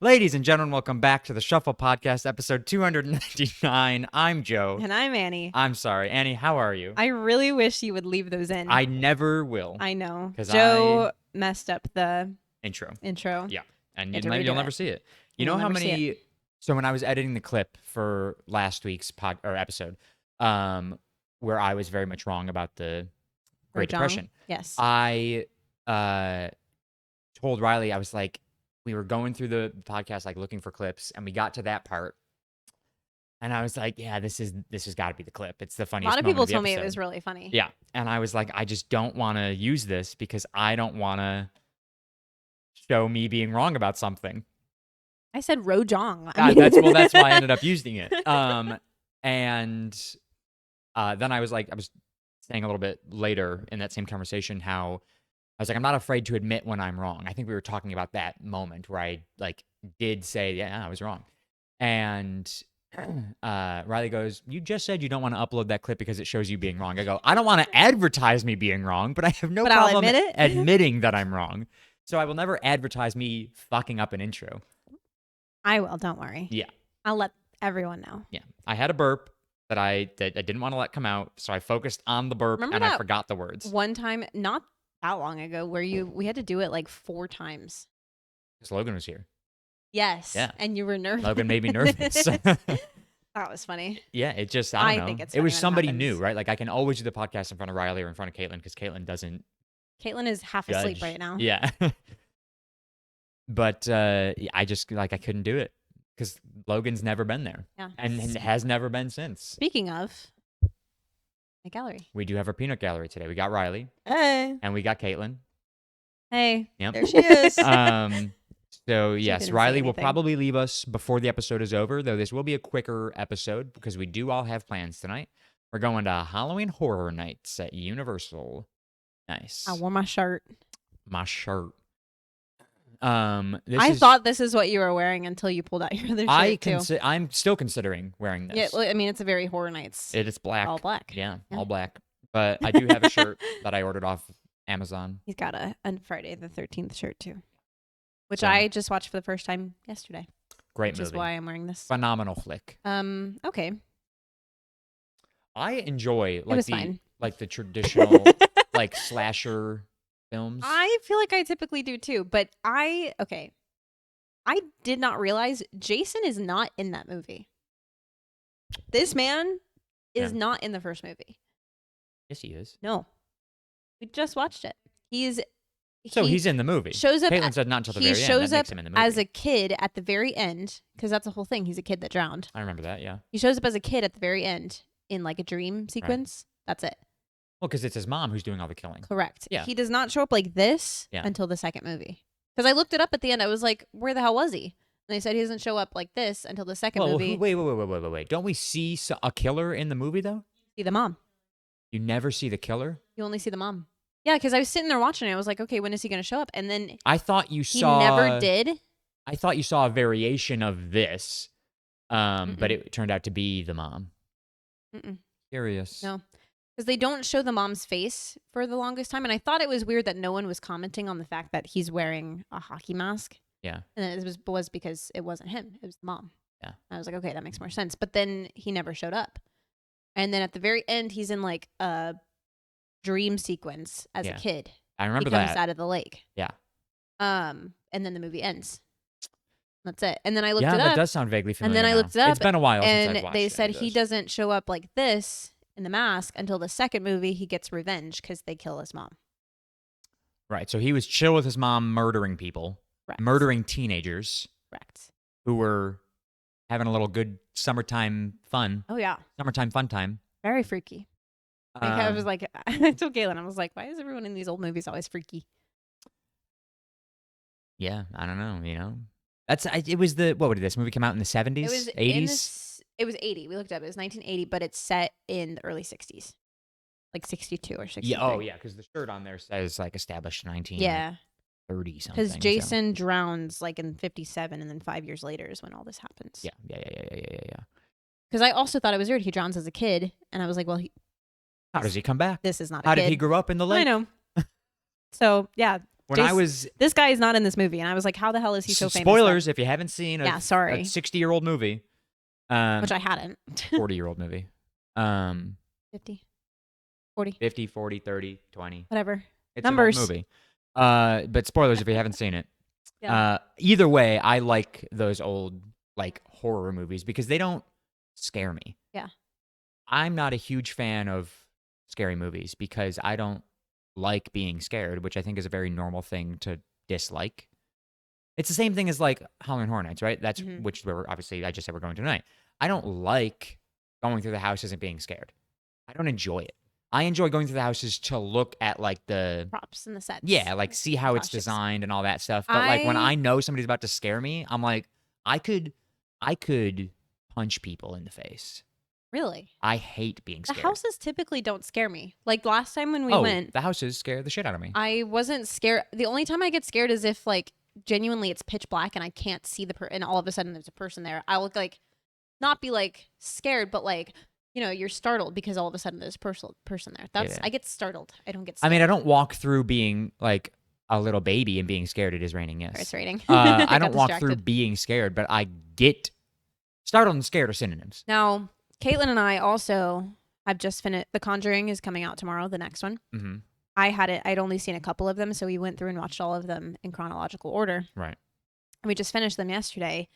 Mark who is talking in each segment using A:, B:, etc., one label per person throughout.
A: Ladies and gentlemen, welcome back to the Shuffle Podcast, episode 299. I'm Joe.
B: And I'm Annie.
A: I'm sorry. Annie, how are you?
B: I really wish you would leave those in.
A: I never will.
B: I know.
A: 'Cause
B: Joe messed up the
A: Intro.
B: Yeah.
A: And
B: Had to
A: you'll
B: redo
A: never
B: it.
A: see it. You
B: You'll
A: know how
B: never see
A: many... So when I was editing the clip for last week's episode, where I was very much wrong about the Great
B: Rojong?
A: Depression,
B: Yes.
A: I told Riley, I was like, we were going through the podcast, like looking for clips, and we got to that part. And I was like, yeah, this has got to be the clip. It's the
B: A
A: funniest
B: lot of
A: moment
B: people
A: of the
B: told me it
A: episode.
B: was really funny.
A: Yeah. And I was like, I just don't want to use this because I don't want to show me being wrong about something.
B: I said Rojong.
A: That's why I ended up using it. And then I was saying a little bit later in that same conversation how I was like, I'm not afraid to admit when I'm wrong. I think we were talking about that moment where I did say, yeah, I was wrong. And Riley goes, you just said you don't want to upload that clip because it shows you being wrong. I go, I don't want to advertise me being wrong, but I have no
B: But I'll
A: problem
B: admit it.
A: admitting that I'm wrong. So I will never advertise me fucking up an intro.
B: I will. Don't worry.
A: Yeah.
B: I'll let everyone know.
A: Yeah. I had a burp that I didn't want to let come out, so I focused on the burp
B: Remember
A: and I
B: that
A: forgot the words.
B: One time, not that long ago, where we had to do it like 4 times.
A: Because Logan was here.
B: Yes.
A: Yeah.
B: And you were nervous.
A: Logan made me nervous.
B: That was funny.
A: Yeah, it just, I don't know.
B: think it's
A: It was
B: funny when it
A: somebody
B: happens.
A: new, right? Like I can always do the podcast in front of Riley or in front of Caitlin because Caitlin doesn't
B: Caitlin is half
A: judge.
B: asleep right now.
A: Yeah. But I just, I couldn't do it because Logan's never been there.
B: Yeah.
A: And has never been since.
B: Speaking of, my gallery.
A: We do have our peanut gallery today. We got Riley
B: Hey.
A: and we got Caitlin.
B: Hey.
A: Yep.
B: There she is.
A: So yes,
B: didn't say
A: Riley will
B: anything.
A: probably leave us before the episode is over, though this will be a quicker episode because we do all have plans tonight. We're going to Halloween Horror Nights at Universal. Nice.
B: I wore my shirt.
A: My shirt.
B: I thought this is what you were wearing until you pulled out your other shirt too.
A: I'm still considering wearing this.
B: Yeah, well, I mean it's a very Horror Nights.
A: It is black.
B: All black.
A: Yeah,
B: Yeah.
A: all black. But I do have a shirt that I ordered off Amazon.
B: He's got a Friday the 13th shirt too, which
A: So-
B: I just watched for the first time yesterday.
A: Great
B: Which
A: movie.
B: is why I'm wearing this.
A: Phenomenal flick.
B: Okay.
A: I enjoy
B: It was
A: the
B: fine.
A: the traditional slasher films.
B: I feel like I typically do too, but I did not realize Jason is not in that movie. This man is
A: Yeah.
B: not in the first movie.
A: Yes, he is.
B: No. We just watched it. He's
A: in the movie.
B: shows up
A: Caitlin said not until the
B: he
A: very end.
B: shows
A: That
B: up
A: makes him in the movie.
B: as a kid at the very end, because that's the whole thing. He's a kid that drowned.
A: I remember that, yeah.
B: He shows up as a kid at the very end in like a dream sequence. That's it.
A: Well, because it's his mom who's doing all the killing.
B: Correct.
A: Yeah.
B: He does not show up like this
A: Yeah.
B: until the second movie. Because I looked it up at the end. I was like, where the hell was he? And they said he doesn't show up like this until the second
A: Well,
B: movie.
A: wait. Don't we see a killer in the movie, though?
B: See the mom.
A: You never see the killer?
B: You only see the mom. Yeah, because I was sitting there watching it. I was like, okay, when is he going to show up? And then
A: I thought you
B: he
A: saw...
B: never did.
A: I thought you saw a variation of this, but
B: Mm-mm.
A: it turned out to be the mom.
B: Mm-mm.
A: Curious.
B: No. Because they don't show the mom's face for the longest time. And I thought it was weird that no one was commenting on the fact that he's wearing a hockey mask.
A: Yeah.
B: And it was because it wasn't him. It was the mom.
A: Yeah.
B: I was like, okay, that makes more sense. But then he never showed up. And then at the very end, he's in like a dream sequence as
A: Yeah.
B: a kid.
A: I remember
B: he comes
A: that.
B: out of the lake.
A: Yeah.
B: And then the movie ends. That's it. And then I looked
A: Yeah,
B: it
A: that
B: up.
A: does sound vaguely familiar
B: And then I
A: now.
B: looked it up,
A: It's been a while since I've
B: and
A: watched
B: they
A: it.
B: said
A: It
B: he
A: does.
B: doesn't show up like this in the mask until the second movie. He gets revenge because they kill his mom.
A: Right, so he was chill with his mom murdering people,
B: Correct.
A: murdering teenagers
B: Correct.
A: who were having a little good summertime fun.
B: Oh yeah,
A: Summertime fun time.
B: very freaky. Like, I was
A: Um,
B: like, I told Galen, I was like, why is everyone in these old movies always freaky?
A: Yeah, I don't know, it was what did this movie come out in the 70s?
B: It was
A: 80s?
B: It was 80. We looked up. It was 1980, but it's set in the early 60s, like 62 or 63.
A: Yeah, oh yeah, because the shirt on there says established 1930
B: Yeah,
A: something.
B: because Jason drowns like in 57, and then 5 years later is when all this happens.
A: Yeah.
B: Because I also thought it was weird. He drowns as a kid, and I was like, well,
A: How does he come back?
B: this is not a
A: How
B: kid.
A: did he grow up in the lake?
B: I know. So, yeah,
A: When I was
B: This guy is not in this movie, and I was like, how the hell is he so famous?
A: spoilers, if you haven't seen
B: Yeah,
A: a
B: sorry.
A: 60-year-old movie,
B: Which I hadn't.
A: 40-year-old movie,
B: 50, 40,
A: 50, 40, 30, 20.
B: whatever.
A: It's
B: Numbers.
A: an old movie. But spoilers if you haven't seen it.
B: Yeah.
A: Either way, I like those old like horror movies because they don't scare me.
B: Yeah.
A: I'm not a huge fan of scary movies because I don't like being scared, which I think is a very normal thing to dislike. It's the same thing as like Halloween Horror Nights, right? That's which we're obviously I just said we're going to tonight. I don't like going through the houses and being scared. I don't enjoy it. I enjoy going through the houses to look at like the
B: props and the sets.
A: Yeah, like see how it's
B: Costumes.
A: designed and all that stuff. But like when I know somebody's about to scare me, I'm like, I could punch people in the face.
B: Really?
A: I hate being
B: The
A: scared.
B: houses typically don't scare me. Like last time when we went,
A: the houses scare the shit out of me.
B: I wasn't scared. The only time I get scared is if like genuinely it's pitch black and I can't see and all of a sudden there's a person there. I will like not be like scared, but like, you know, you're startled because all of a sudden there's a person there. That's
A: Yeah.
B: I get startled. I don't get scared.
A: I mean, I don't walk through being like a little baby and being scared. It is raining, yes.
B: It's raining.
A: I
B: got
A: don't walk through
B: distracted.
A: being scared, but I get startled and scared are synonyms.
B: Now, Caitlin and I also have just finished. The Conjuring is coming out tomorrow, the next one.
A: Mm-hmm.
B: I'd only seen a couple of them, so we went through and watched all of them in chronological order.
A: Right.
B: And we just finished them yesterday.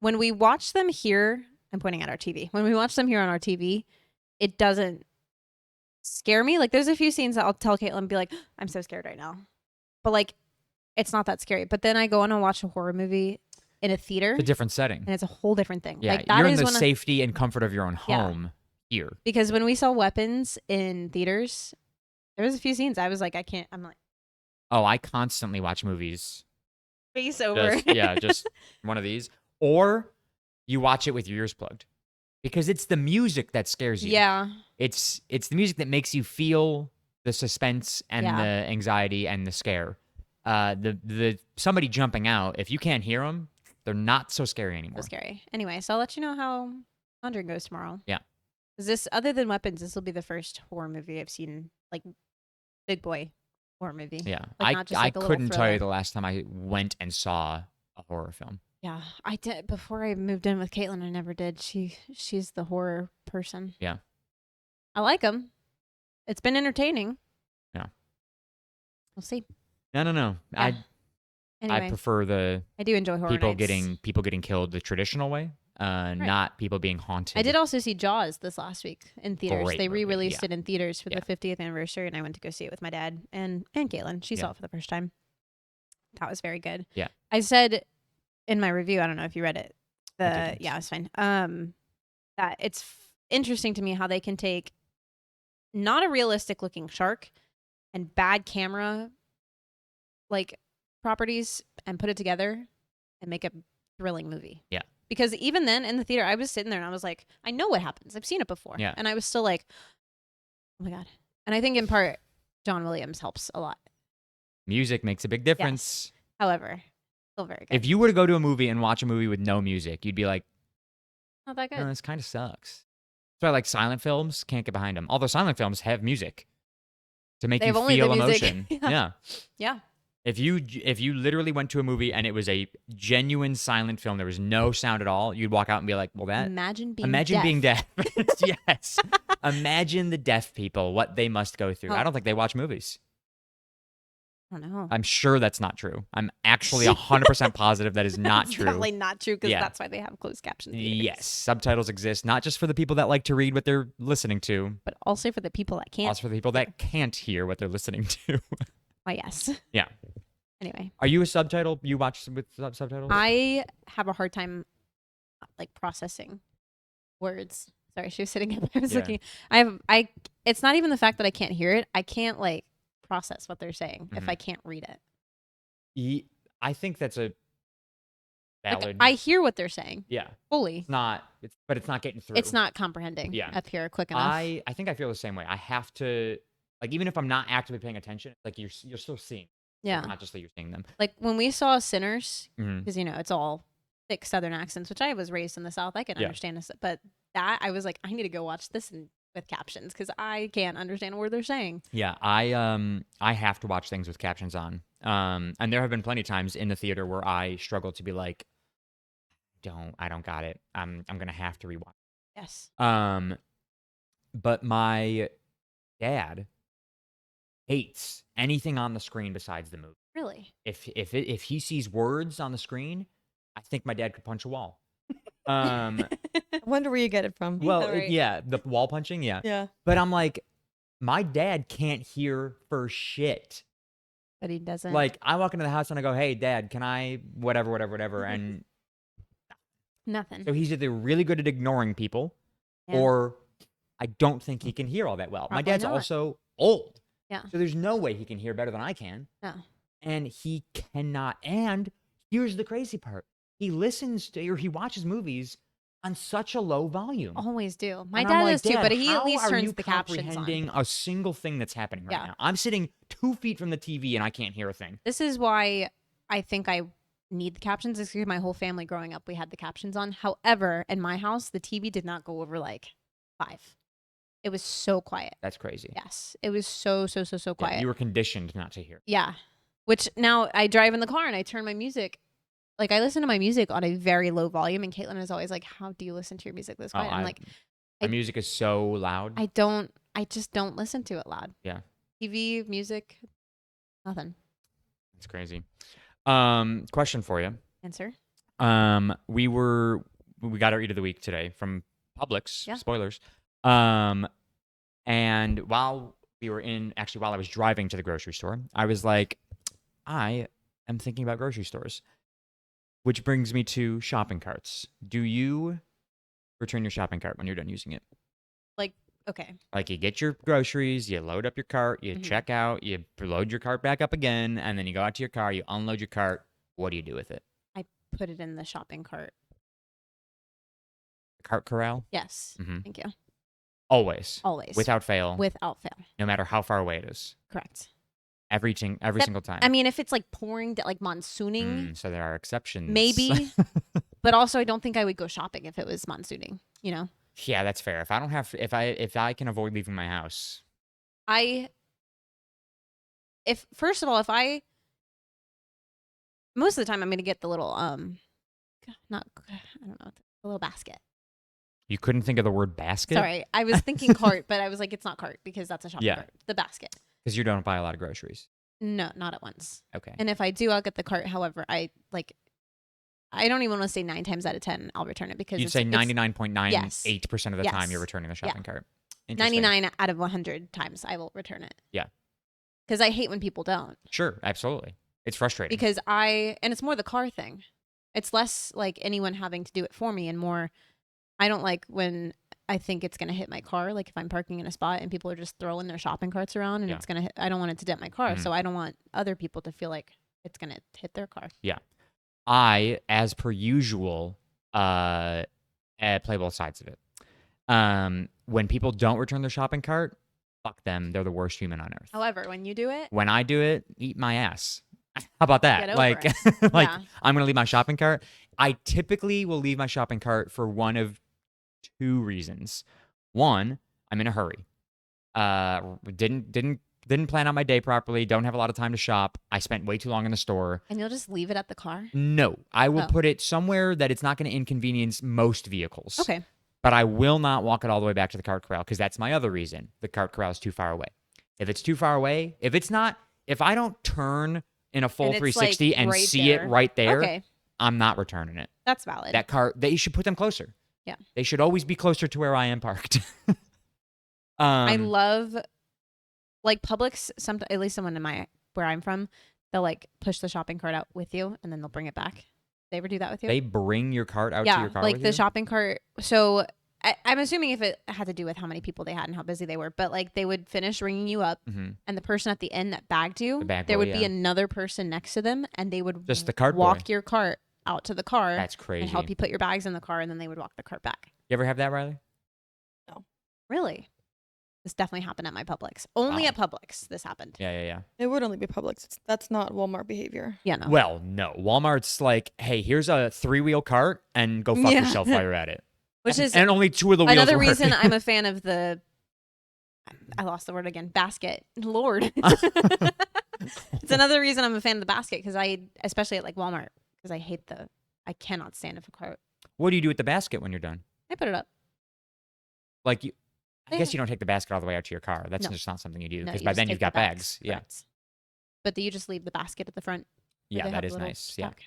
B: When we watch them here, I'm pointing at our TV. When we watch them here on our TV, it doesn't scare me. Like there's a few scenes that I'll tell Caitlin and be like, I'm so scared right now. But like, it's not that scary. But then I go on and watch a horror movie in a theater,
A: It's a different setting.
B: and it's a whole different thing.
A: Yeah,
B: like that
A: you're in
B: is
A: the
B: when
A: safety and comfort of your own
B: Yeah.
A: home here.
B: because when we saw Weapons in theaters, there was a few scenes I was like, I can't. I'm like
A: Oh, I constantly watch movies.
B: face over.
A: Just one of these. Or you watch it with your ears plugged. Because it's the music that scares you.
B: Yeah.
A: It's the music that makes you feel the suspense and
B: Yeah.
A: the anxiety and the scare. The somebody jumping out, if you can't hear them, they're not so scary anymore.
B: So scary. Anyway, so I'll let you know how Conjuring goes tomorrow.
A: Yeah.
B: Is this other than Weapons? This will be the first horror movie I've seen, like big boy horror movie.
A: Yeah.
B: Like, not just, like, a little
A: couldn't tell you
B: thriller.
A: the last time I went and saw a horror film.
B: Yeah, I did before I moved in with Caitlin. I never did. She's the horror person.
A: Yeah.
B: I like them. It's been entertaining.
A: Yeah.
B: We'll see.
A: No.
B: Yeah. Anyway,
A: I prefer the
B: I do enjoy horror
A: people
B: nights.
A: getting killed the traditional way, not people being haunted.
B: I did also see Jaws this last week in theaters.
A: Great
B: They
A: movie,
B: re-released
A: yeah.
B: it in theaters for
A: Yeah.
B: the 50th anniversary, and I went to go see it with my dad and Caitlin. She saw
A: Yeah.
B: it for the first time. That was very good.
A: Yeah.
B: I said in my review, I don't know if you read it.
A: didn't.
B: Yeah, it's fine. That it's interesting to me how they can take not a realistic looking shark and bad camera like properties and put it together and make a thrilling movie.
A: Yeah.
B: Because even then in the theater, I was sitting there and I was like, I know what happens. I've seen it before.
A: Yeah.
B: And I was still like, oh my God. And I think in part, John Williams helps a lot.
A: Music makes a big difference.
B: However, still very good.
A: If you were to go to a movie and watch a movie with no music, you'd be like,
B: Not that good.
A: oh, this kind of sucks. That's why like silent films, can't get behind them. Although silent films have music to make
B: They
A: you
B: have only the
A: feel
B: music.
A: emotion.
B: Yeah.
A: Yeah.
B: Yeah.
A: If you literally went to a movie and it was a genuine silent film, there was no sound at all, you'd walk out and be like, well, that
B: Imagine being
A: being
B: deaf.
A: deaf. Yes. Imagine the deaf people, what they must go through.
B: Oh.
A: I don't think they watch movies.
B: I don't know.
A: I'm sure that's not true. I'm actually 100% positive that is not
B: It's
A: true.
B: definitely not true because
A: Yeah.
B: that's why they have closed captions.
A: Yes, subtitles exist not just for the people that like to read what they're listening to,
B: But also for the people that can't.
A: also for the people that can't hear what they're listening to.
B: Why, yes.
A: Yeah.
B: Anyway,
A: Are you a subtitle? You watch with subtitles?
B: I have a hard time like processing words. Sorry, she was sitting up. I was
A: Yeah.
B: looking. It's not even the fact that I can't hear it. I can't like process what they're saying if
A: Mhm.
B: I can't read it.
A: I think that's a
B: Like,
A: valid.
B: I hear what they're saying
A: yeah,
B: fully.
A: it's not. But it's not getting through.
B: It's not comprehending
A: Yeah.
B: up here quick enough.
A: I think I feel the same way. I have to like even if I'm not actively paying attention, like you're still seeing.
B: yeah.
A: Not just that you're seeing them.
B: Like when we saw Sinners,
A: Mhm.
B: because it's all thick Southern accents, which I was raised in the South. I can
A: Yeah.
B: understand this, but that I was like, I need to go watch this with captions because I can't understand a word they're saying.
A: Yeah, I have to watch things with captions on And there have been plenty of times in the theater where I struggle to be like, I don't got it. I'm gonna have to rewatch.
B: Yes.
A: But my dad hates anything on the screen besides the movie.
B: Really?
A: If he sees words on the screen, I think my dad could punch a wall. Um,
C: I wonder where you get it from.
A: well,
B: right.
A: yeah, the wall punching, yeah.
C: Yeah.
A: But I'm like, my dad can't hear for shit.
B: But he doesn't.
A: Like, I walk into the house and I go, "Hey, Dad, can I whatever," and
B: nothing.
A: so he's either really good at ignoring people,
B: Yeah.
A: or I don't think he can hear all that well. My
B: Probably
A: dad's
B: not.
A: also old,
B: Yeah.
A: so there's no way he can hear better than I can.
B: No.
A: And he cannot. And here's the crazy part: he listens to or he watches movies on such a low volume.
B: Always do. My
A: And I'm
B: dad
A: like,
B: does too,
A: "Dad,
B: but he
A: how
B: at least
A: are
B: turns
A: you
B: the captions on.
A: comprehending a single thing that's happening right
B: Yeah.
A: now? I'm sitting 2 feet from the TV and I can't hear a thing."
B: This is why I think I need the captions. Is because my whole family growing up, we had the captions on. However, in my house, the TV did not go over like 5. It was so quiet.
A: That's crazy.
B: Yes. It was so
A: Yeah,
B: quiet.
A: you were conditioned not to hear.
B: Yeah. Which now I drive in the car and I turn my music. Like I listen to my music on a very low volume, and Caitlin is always like, "How do you listen to your music this quiet?" I'm like,
A: my
B: I-
A: music is so loud.
B: I just don't listen to it loud.
A: Yeah.
B: TV, music, nothing.
A: It's crazy. Question for you.
B: Answer.
A: We got our eat of the week today from Publix.
B: Yeah.
A: Spoilers. And while I was driving to the grocery store, I was like, I am thinking about grocery stores, which brings me to shopping carts. Do you return your shopping cart when you're done using it?
B: Okay.
A: Like you get your groceries, you load up your cart, you
B: Mhm.
A: check out, you load your cart back up again, and then you go out to your car, you unload your cart. What do you do with it?
B: Put it in the shopping cart.
A: Cart corral?
B: Yes.
A: Mhm.
B: Thank you.
A: Always.
B: Always.
A: Without fail.
B: Without fail.
A: No matter how far away it is.
B: Correct.
A: Every single time.
B: I mean, if it's like pouring, like monsooning,
A: So there are exceptions.
B: maybe. But also, I don't think I would go shopping if it was monsooning. You know,
A: Yeah, that's fair. If I don't have, if I can avoid leaving my house,
B: first of all, most of the time I'm gonna get the little not I don't know, the little basket.
A: you couldn't think of the word basket.
B: Sorry, I was thinking cart, but I was like, it's not cart because that's a shopping
A: Yeah.
B: cart. The basket.
A: Because you don't buy a lot of groceries.
B: No, not at once.
A: Okay.
B: And if I do, I'll get the cart. However, I don't even want to say 9 times out of 10 I'll return it because
A: You'd say 99.98% of the time
B: Yes.
A: you're returning the shopping cart.
B: it's
A: Interesting.
B: 99 out of 100 times I will return it.
A: Yeah.
B: Because I hate when people don't.
A: Sure, absolutely. It's frustrating.
B: Because and it's more the car thing. It's less like anyone having to do it for me and more, I don't like when I think it's going to hit my car. Like if I'm parking in a spot and people are just throwing their shopping carts around and
A: Yeah.
B: it's going to hit, I don't want it to dent my car.
A: Mhm.
B: So I don't want other people to feel like it's going to hit their car.
A: I, as per usual, play both sides of it. When people don't return their shopping cart, fuck them. They're the worst human on earth.
B: However, when you do it,
A: When I do it, eat my ass. How about that?
B: Get over
A: Like,
B: it.
A: like
B: Yeah.
A: I'm gonna leave my shopping cart. I typically will leave my shopping cart for one of 2 reasons. One, I'm in a hurry. Didn't plan out my day properly. Don't have a lot of time to shop. I spent way too long in the store.
B: and you'll just leave it at the car.
A: No, I will
B: Oh.
A: put it somewhere that it's not going to inconvenience most vehicles.
B: Okay.
A: But I will not walk it all the way back to the cart corral because that's my other reason. The cart corral is too far away. If it's too far away, if I don't turn in a full
B: And it's,
A: 360
B: like,
A: and
B: right
A: see it
B: there.
A: right there,
B: Okay.
A: I'm not returning it.
B: That's valid.
A: That cart, they should put them closer.
B: Yeah.
A: They should always be closer to where I am parked.
B: I love like Publix. At least someone where I'm from, they'll like push the shopping cart out with you and then they'll bring it back. They ever do that with you?
A: They bring your cart out to
B: yeah,
A: your car
B: like
A: with
B: the
A: you?
B: shopping cart. So I'm assuming if it had to do with how many people they had and how busy they were, but like they would finish ringing you up,
A: Mhm.
B: and the person at the end that bagged you,
A: The bag
B: there
A: boy,
B: would be
A: yeah.
B: another person next to them, and they would
A: Just the cart boy.
B: walk your cart out to the car
A: That's crazy.
B: and help you put your bags in the car, and then they would walk the cart back.
A: You ever have that, Riley?
B: Really? This definitely happened at my Publix. Only
A: Wow.
B: at Publix this happened.
A: Yeah.
C: It would only be Publix. That's not Walmart behavior.
B: Yeah, no.
A: Well, no. Walmart's like, hey, here's a 3-wheel cart and go fuck
B: Yeah.
A: yourself while you're at it.
B: Which is
A: and only 2 of the wheels
B: another
A: work.
B: reason I'm a fan of the I lost the word again. Basket. Lord. It's another reason I'm a fan of the basket because especially at like Walmart, because I cannot stand if a cart.
A: What do you do with the basket when you're done?
B: I put it up.
A: Like I
B: They
A: guess
B: have-
A: you don't take the basket all the way out to your car. That's
B: No.
A: just not something you do
B: No,
A: because
B: you
A: by
B: just
A: then
B: take
A: you've
B: the
A: got bags. Yeah.
B: correct. But you just leave the basket at the front. where
A: Yeah,
B: they
A: that
B: have
A: is
B: little
A: nice. Yeah.
B: stock.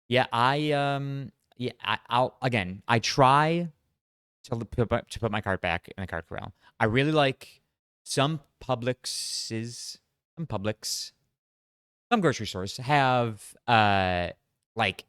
A: Yeah, I try to put my cart back in the cart corral. I really like some some grocery stores have like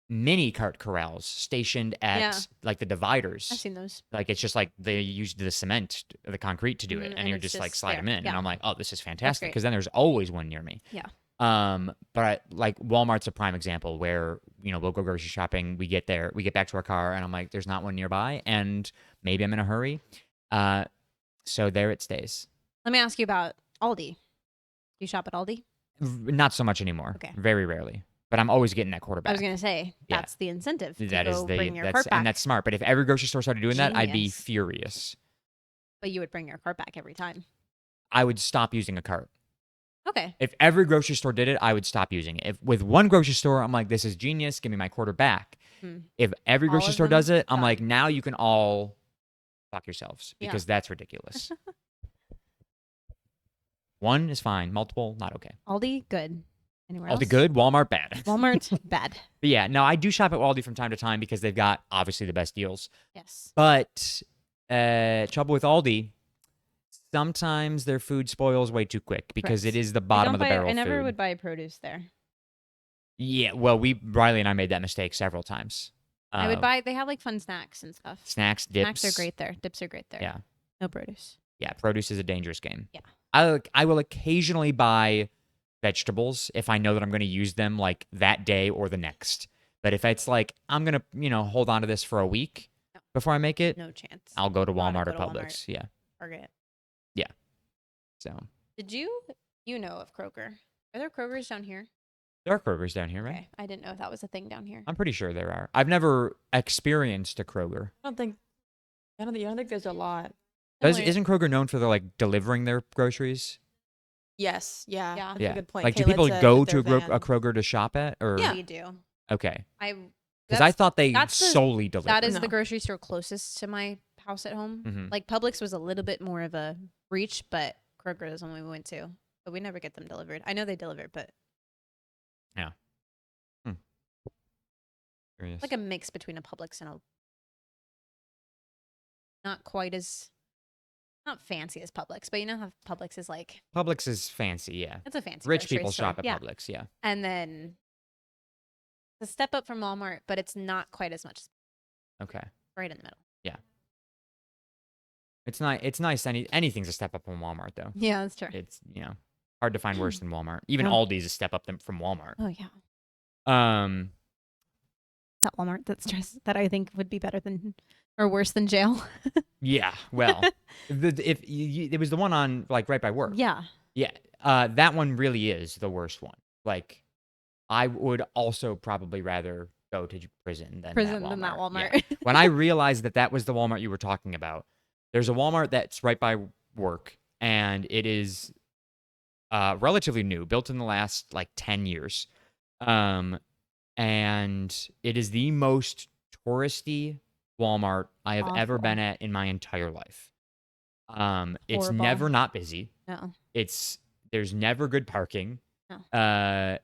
A: mini cart corrals stationed at
B: Yeah.
A: like the dividers.
B: I've seen those.
A: Like it's just like they used the cement, the concrete to do it,
B: Mhm,
A: and
B: and
A: you're
B: it's
A: just like
B: just
A: slide
B: there.
A: them in,
B: Yeah.
A: and I'm like, oh, this is fantastic
B: great.
A: because then there's always one near me.
B: Yeah.
A: But like Walmart's a prime example where we'll go grocery shopping, we get back to our car, and I'm like, there's not one nearby, and maybe I'm in a hurry, so there it stays.
B: Let me ask you about Aldi. You shop at Aldi?
A: Not so much anymore.
B: Okay.
A: Very rarely, but I'm always getting that quarterback.
B: I was gonna say
A: Yeah.
B: that's the incentive. To
A: That is
B: go bring your cart
A: that's
B: back.
A: and that's smart. But if every grocery store started doing that, I'd be
B: Genius.
A: furious.
B: But you would bring your cart back every time.
A: I would stop using a cart.
B: Okay.
A: If every grocery store did it, I would stop using it. If with one grocery store, I'm like, this is genius. Give me my quarter back.
B: Hmm.
A: If every
B: All
A: grocery
B: of
A: store
B: them?
A: does it, I'm
B: Done.
A: like, now you can all fuck yourselves
B: Yeah.
A: because that's ridiculous. One is fine. Multiple, not okay.
B: Aldi, good. Anywhere else?
A: Aldi good, Walmart bad.
B: Walmart, bad.
A: But yeah, no, I do shop at Aldi from time to time because they've got obviously the best deals.
B: Yes.
A: But trouble with Aldi, sometimes their food spoils way too quick because
B: Correct.
A: it is the bottom of the barrel
B: I never
A: food.
B: would buy produce there.
A: Yeah, well, Riley and I made that mistake several times.
B: I would buy. They have like fun snacks and stuff.
A: Snacks, dips.
B: Snacks are great there. Dips are great there.
A: Yeah.
B: No produce.
A: Yeah, produce is a dangerous game.
B: Yeah.
A: I will occasionally buy vegetables if I know that I'm going to use them like that day or the next. But if it's like I'm going to, hold on to this for a week
B: No.
A: before I make it,
B: No chance.
A: I'll go to
B: Gotta
A: Walmart
B: go
A: or
B: to
A: Publix. Yeah.
B: Target.
A: So,
B: Did you know of Kroger? Are there Krogers down here?
A: there are Krogers down here, right?
B: Okay. I didn't know if that was a thing down here.
A: I'm pretty sure there are. I've never experienced a Kroger.
C: I don't think there's a lot.
B: Similar-
A: Isn't Kroger known for like delivering their groceries?
C: Yes. Yeah.
B: Yeah.
C: That's
A: Yeah.
C: a good point.
A: Like, do
C: Kayla
A: people
C: said
A: go
C: with
A: to
C: their
A: a
C: van.
A: Kroger to shop at? Or
C: Yeah.
B: We do.
A: Okay.
B: I
A: Because I thought they
B: that's the-
A: solely delivered.
B: that is
C: No.
B: the grocery store closest to my house at home.
A: Mhm.
B: Like Publix was a little bit more of a reach, but Kroger is the one we went to. But we never get them delivered. I know they deliver, but
A: Curious.
B: it's like a mix between a Publix and a not quite as not fancy as Publix, but you know how Publix is like
A: Publix is fancy, yeah.
B: it's a fancy
A: Rich
B: grocery
A: people
B: store.
A: shop at
B: Yeah.
A: Publix, yeah.
B: And then it's a step up from Walmart, but it's not quite as much.
A: Okay.
B: Right in the middle.
A: It's nice. Anything's a step up from Walmart, though.
B: Yeah, that's true.
A: It's, hard to find worse than Walmart. Even
B: Yeah.
A: Aldi's a step up from Walmart.
B: Oh yeah. That Walmart that I think would be better than or worse than jail.
A: Yeah, well, it was the one on, like, right by work.
B: Yeah.
A: Yeah, that one really is the worst one. Like, I would also probably rather go to prison than that Walmart. Yeah. When I realized that was the Walmart you were talking about, there's a Walmart that's right by work, and it is relatively new, built in the last, like, 10 years. And it is the most touristy Walmart I have ever
B: Awful.
A: been at in my entire life. It's
B: Horrible.
A: never not busy.
B: No.
A: There's never good parking.
B: No.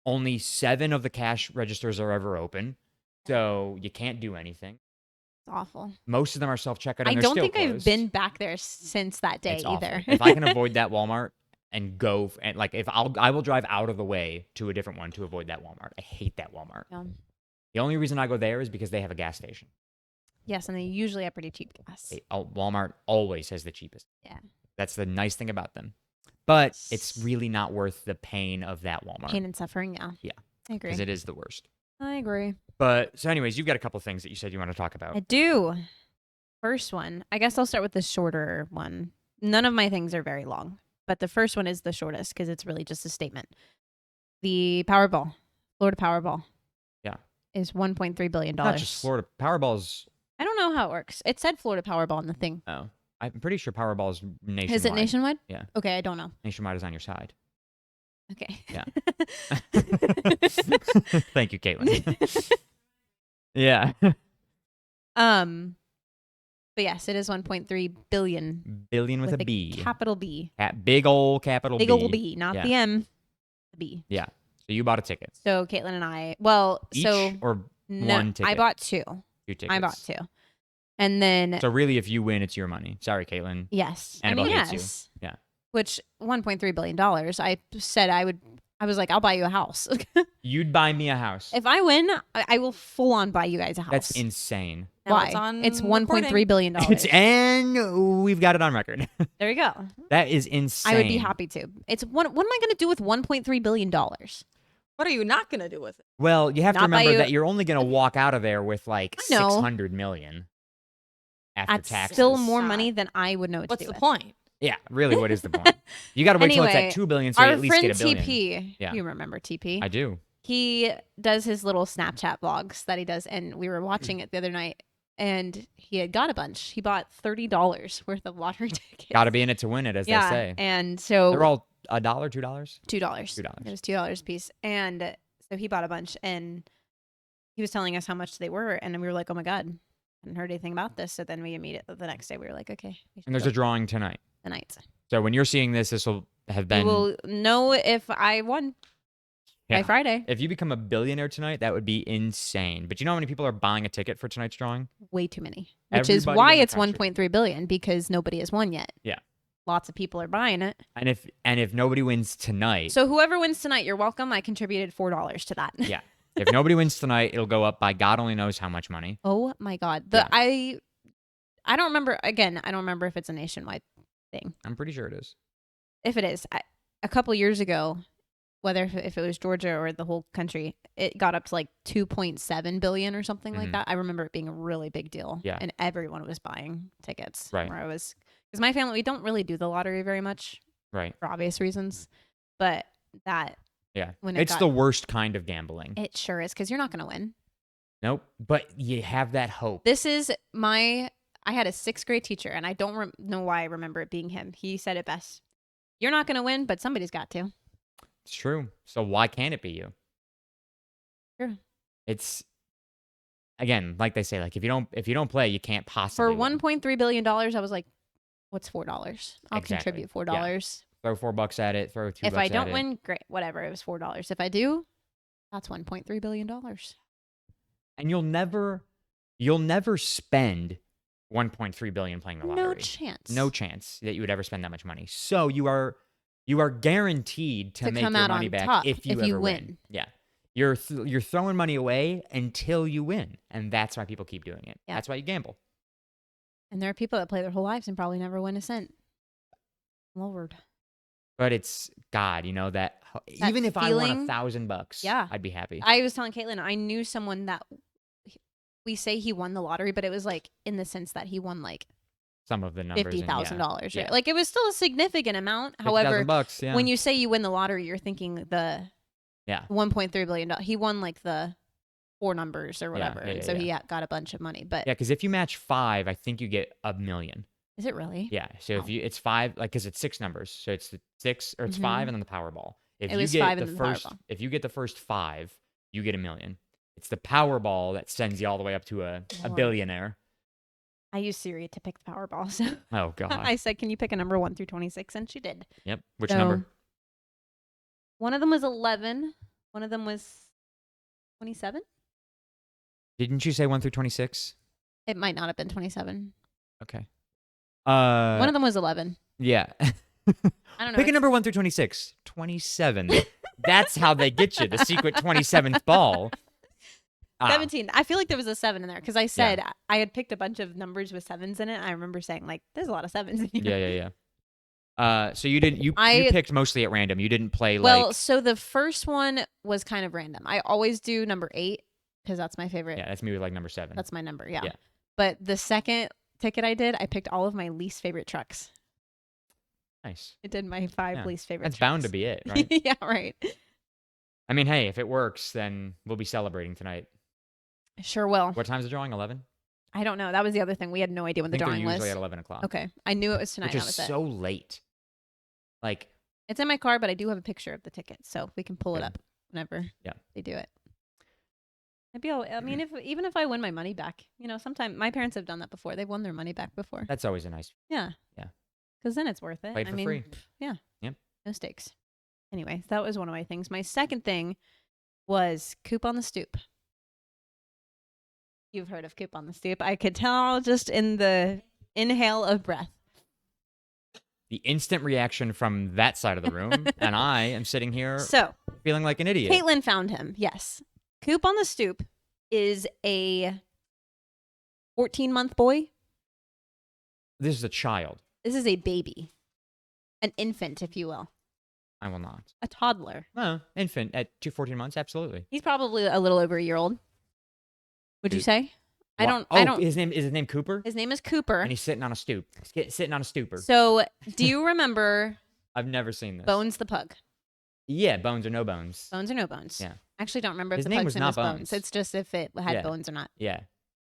A: Only 7 of the cash registers are ever open, so you can't do anything.
B: It's awful.
A: Most of them are self-checkout, and
B: I
A: they're
B: don't
A: still
B: think I've
A: closed.
B: been back there since that day
A: It's awful.
B: either.
A: If I can avoid that Walmart and go and like if I will drive out of the way to a different one to avoid that Walmart. I hate that Walmart.
B: Yeah.
A: The only reason I go there is because they have a gas station.
B: Yes, and they usually have pretty cheap gas.
A: Walmart always has the cheapest.
B: Yeah.
A: That's the nice thing about them. But it's really not worth the pain of that Walmart.
B: Pain and suffering, yeah.
A: Yeah.
B: I agree.
A: Because it is the worst.
B: I agree.
A: But so anyways, you've got a couple things that you said you want to talk about.
B: I do. First one, I guess I'll start with the shorter one. None of my things are very long, but the first one is the shortest because it's really just a statement. The Powerball, Florida Powerball.
A: Yeah.
B: Is $1.3 billion.
A: Not just Florida. Powerball's
B: I don't know how it works. It said Florida Powerball on the thing.
A: oh. I'm pretty sure Powerball is nationwide.
B: Is it nationwide?
A: Yeah.
B: Okay, I don't know.
A: Nationwide is on your side.
B: Okay.
A: Yeah. Thank you, Caitlin. Yeah.
B: But yes, it is 1.3 billion
A: Billion with a
B: a
A: B.
B: capital B.
A: Big old capital
B: Big
A: B.
B: old B, not
A: Yeah.
B: the M, the B.
A: Yeah. So you bought a ticket.
B: So Caitlin and I,
A: Each
B: so
A: or
B: no,
A: one ticket?
B: I bought two.
A: 2 tickets.
B: I bought two. And then
A: So really, if you win, it's your money. Sorry, Caitlin.
B: yes.
A: Annabelle
B: I mean,
A: hates you.
B: yes.
A: Yeah.
B: Which $1.3 billion. I said I was like, I'll buy you a house.
A: You'd buy me a house.
B: If I win, I will full on buy you guys a house.
A: That's insane.
C: Now
B: Why?
C: it's on
B: It's $1.3
C: recording.
B: billion.
A: And we've got it on record.
B: There you go.
A: That is insane.
B: I would be happy to. It's what am I going to do with $1.3 billion?
C: What are you not gonna do with it?
A: Well, you have to
B: Not buy
A: remember
B: you-
A: that you're only going to walk out of there with like
B: I know.
A: 600 million after
B: That's
A: taxes.
B: still more
C: Sad.
B: money than I would know what
C: What's
B: to do
C: the
B: with.
C: point?
A: Yeah, really, what is the point? You got to wait till it's
B: Anyway,
A: at 2 billion so you
B: Our
A: at least
B: friend
A: get a billion.
B: TP,
A: Yeah.
B: you remember TP?
A: I do.
B: He does his little Snapchat vlogs that he does, and we were watching it the other night, and he had got a bunch. He bought $30 worth of lottery tickets.
A: Got to be in it to win it, as
B: yeah,
A: they say.
B: and so
A: They're all $1, $2.
B: $2.
A: $2.
B: It was $2 a piece, and so he bought a bunch, and he was telling us how much they were, and we were like, "Oh my god, hadn't heard anything about this." So then we immediately the next day we were like, "Okay, we should
A: And there's
B: go
A: a drawing tonight.
B: tonight."
A: So when you're seeing this, this will have
B: We
A: been.
B: will know if I won
A: Yeah.
B: by Friday.
A: If you become a billionaire tonight, that would be insane. But you know how many people are buying a ticket for tonight's drawing?
B: Way too many, which is
A: Everybody
B: why
A: in the
B: it's
A: country.
B: 1.3 billion because nobody has won yet.
A: Yeah.
B: Lots of people are buying it.
A: And if nobody wins tonight,
B: So whoever wins tonight, you're welcome. I contributed $4 to that.
A: yeah. If nobody wins tonight, it'll go up by God only knows how much money.
B: Oh my god.
A: Yeah.
B: I don't remember. Again, I don't remember if it's a nationwide thing.
A: I'm pretty sure it is.
B: If it is, a couple years ago, whether if it was Georgia or the whole country, it got up to like 2.7 billion or something like
A: Mhm.
B: that. I remember it being a really big deal.
A: Yeah.
B: And everyone was buying tickets.
A: Right.
B: Where I was, because my family, we don't really do the lottery very much
A: Right.
B: for obvious reasons. But that,
A: Yeah.
B: When it
A: It's
B: got-
A: the worst kind of gambling.
B: it sure is because you're not going to win.
A: Nope. But you have that hope.
B: This is I had a 6th grade teacher, and I don't know why I remember it being him. He said it best. You're not going to win, but somebody's got to.
A: It's true. So why can't it be you?
B: True.
A: It's again, like they say, like if you don't play, you can't possibly
B: For
A: win.
B: $1.3 billion, I was like, what's $4? I'll
A: Exactly.
B: contribute $4.
A: Throw $4 at it, throw $2
B: If I
A: at
B: don't
A: it.
B: win, great. Whatever. It was $4. If I do, that's $1.3 billion.
A: And you'll never spend 1.3 billion playing the lottery.
B: No chance.
A: No chance that you would ever spend that much money. So you are guaranteed to make
B: come
A: your
B: out
A: money
B: on
A: back
B: top
A: if you
B: if you
A: ever
B: win.
A: Yeah. You're throwing money away until you win, and that's why people keep doing it.
B: Yeah.
A: That's why you gamble.
B: And there are people that play their whole lives and probably never win a cent. Lord.
A: But it's God, you know that,
B: That
A: even if I won
B: feeling-
A: $1,000,
B: Yeah.
A: I'd be happy.
B: I was telling Caitlin, I knew someone that we say he won the lottery, but it was like in the sense that he won like
A: Some of the numbers. and
B: $50,000.
A: yeah.
B: Right? Like it was still a significant amount.
A: $50,000
B: However,
A: bucks, yeah.
B: when you say you win the lottery, you're thinking the
A: Yeah.
B: $1.3 billion. He won like the 4 numbers or
A: Yeah,
B: whatever.
A: yeah,
B: and
A: yeah,
B: so
A: yeah.
B: he got a bunch of money. But
A: Yeah, because if you match 5, I think you get $1 million.
B: is it really?
A: Yeah. So if
B: Oh.
A: it's 5, like, because it's 6 numbers, so it's the 6 or it's
B: Mhm.
A: 5 and then the Powerball. If
B: It
A: you
B: was
A: get
B: 5
A: the
B: and then the
A: first,
B: Powerball.
A: if you get the first 5, you get $1 million. It's the Powerball that sends you all the way up to a
B: Lord.
A: billionaire.
B: I used Siri to pick the Powerball. So
A: Oh God.
B: I said, "Can you pick a number 1 through 26?" And she did.
A: Yep. Which
B: So,
A: number?
B: One of them was 11. One of them was 27.
A: Didn't you say 1 through 26?
B: It might not have been 27.
A: Okay.
B: One of them was 11.
A: Yeah.
B: I don't know.
A: Pick a number 1 through 26. 27. That's how they get you. The secret 27th ball. Ah,
B: 17. I feel like there was a 7 in there because I said I had picked a bunch of numbers with 7s in it. I remember saying like, "There's a lot of 7s in here."
A: Yeah. So you didn't. You picked mostly at random. You didn't play
B: Well,
A: like.
B: so the first one was kind of random. I always do number 8 because that's my favorite.
A: Yeah, that's me with like number 7.
B: That's my number. Yeah.
A: Yeah.
B: But the second ticket I did, I picked all of my least favorite trucks.
A: Nice.
B: I did my 5
A: Yeah,
B: least favorite.
A: That's bound to
B: trucks.
A: be it, right?
B: Yeah. Right.
A: I mean, hey, if it works, then we'll be celebrating tonight.
B: Sure will.
A: What time's the drawing? 11.
B: I don't know. That was the other thing. We had no idea
A: I
B: when the
A: think they're
B: drawing
A: usually
B: was.
A: at 11 o'clock.
B: Okay. I knew it was tonight.
A: Which
B: That
A: is
B: was
A: so late. Like,
B: It's in my car, but I do have a picture of the ticket, so we can pull it
A: Good.
B: up whenever
A: Yeah.
B: they do it. I mean, even if I win my money back, sometime my parents have done that before. They've won their money back before.
A: that's always a nice
B: Yeah.
A: Yeah.
B: Because then it's worth it.
A: Played
B: I
A: for
B: mean,
A: free.
B: Yeah.
A: Yep.
B: No stakes. Anyway, that was one of my things. My second thing was Coop on the Stoop. You've heard of Coop on the Stoop. I could tell just in the inhale of breath.
A: The instant reaction from that side of the room, and I am sitting here
B: So,
A: feeling like an idiot.
B: Caitlin found him. Yes. Coop on the Stoop is a 14-month boy.
A: This is a child.
B: This is a baby. An infant, if you will.
A: I will not.
B: A toddler.
A: No, infant at 14 months, absolutely.
B: He's probably a little over a year old. Would you
A: Dude.
B: say? I
A: Wha-
B: don't.
A: His name Cooper,
B: His name is Cooper.
A: and he's sitting on a stoop. Sitting on a stooper.
B: So, do you remember
A: I've never seen this.
B: Bones the pug?
A: Yeah, bones or no bones.
B: Bones or no bones?
A: Yeah.
B: I actually don't remember if
A: His
B: the
A: name
B: pug's
A: was
B: name
A: not
B: was Bones.
A: Bones.
B: It's just if it had
A: Yeah.
B: bones or not.
A: Yeah.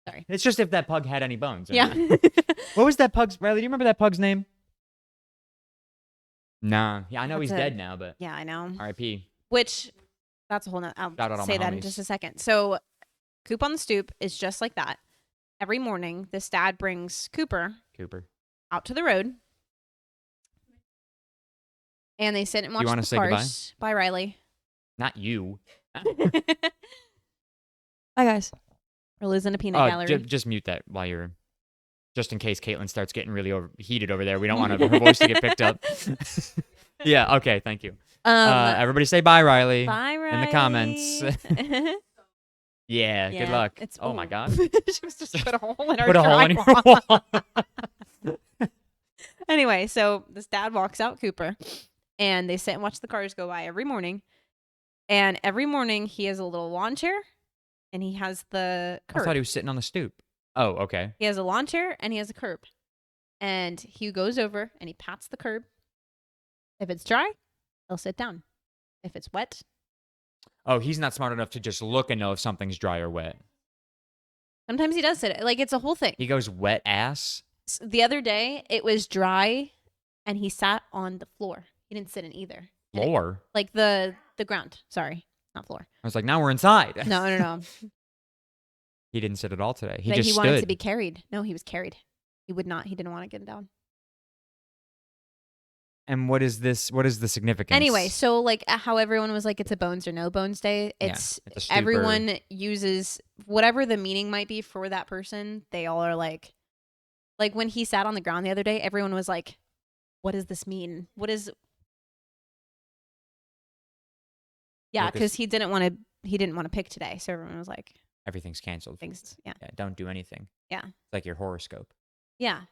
B: Sorry.
A: It's just if that pug had any bones. or
B: Yeah.
A: not. What was that pug's? Riley, do you remember that pug's name? Nah. Yeah, I know he's
B: That's
A: dead now, but
B: Yeah, I know.
A: R.I.P.
B: Which, that's a whole nother.
A: Shout out
B: I'll
A: all
B: say
A: my
B: that in
A: homies.
B: just a second. So, Coop on the Stoop is just like that. Every morning, this dad brings Cooper
A: Cooper.
B: out to the road, and they sit and watch
A: wanna
B: the
A: say goodbye?
B: cars. Bye, Riley.
A: Not you.
B: Bye, guys. We're losing a peanut
A: Oh,
B: gallery.
A: just mute that while you're. Just in case Caitlin starts getting really heated over there. We don't want her voice to get picked up. Yeah, okay, thank you. Everybody say bye, Riley.
B: Bye, Riley.
A: in the comments. Yeah, good luck. Oh my God.
B: She was just put a hole in our
A: Put a hole in your
B: drywall.
A: wall.
B: Anyway, so this dad walks out Cooper, and they sit and watch the cars go by every morning. And every morning he has a little lawn chair, and he has the
A: I
B: curb.
A: thought he was sitting on the stoop. Oh, okay.
B: He has a lawn chair and he has a curb. And he goes over and he pats the curb. If it's dry, he'll sit down. If it's wet,
A: Oh, he's not smart enough to just look and know if something's dry or wet.
B: sometimes he does sit. Like, it's a whole thing.
A: He goes wet ass.
B: The other day, it was dry and he sat on the floor. He didn't sit in either. And it-
A: Floor.
B: like the ground. Sorry, not floor.
A: I was like, now we're inside.
B: No.
A: He didn't sit at all today. He
B: But
A: just
B: he
A: stood.
B: wanted to be carried. No, he was carried. He would not. He didn't want to get down.
A: And what is this? What is the significance?
B: Anyway, so like how everyone was like, it's a bones or no bones day.
A: Yeah,
B: It's
A: it's a stupor.
B: everyone uses whatever the meaning might be for that person. They all are like when he sat on the ground the other day, everyone was like, what does this mean? What is? Yeah,
A: Lucas-
B: because he didn't want to pick today. So everyone was like,
A: everything's canceled.
B: things. Yeah.
A: Yeah, don't do anything.
B: Yeah.
A: It's like your horoscope.
B: Yeah.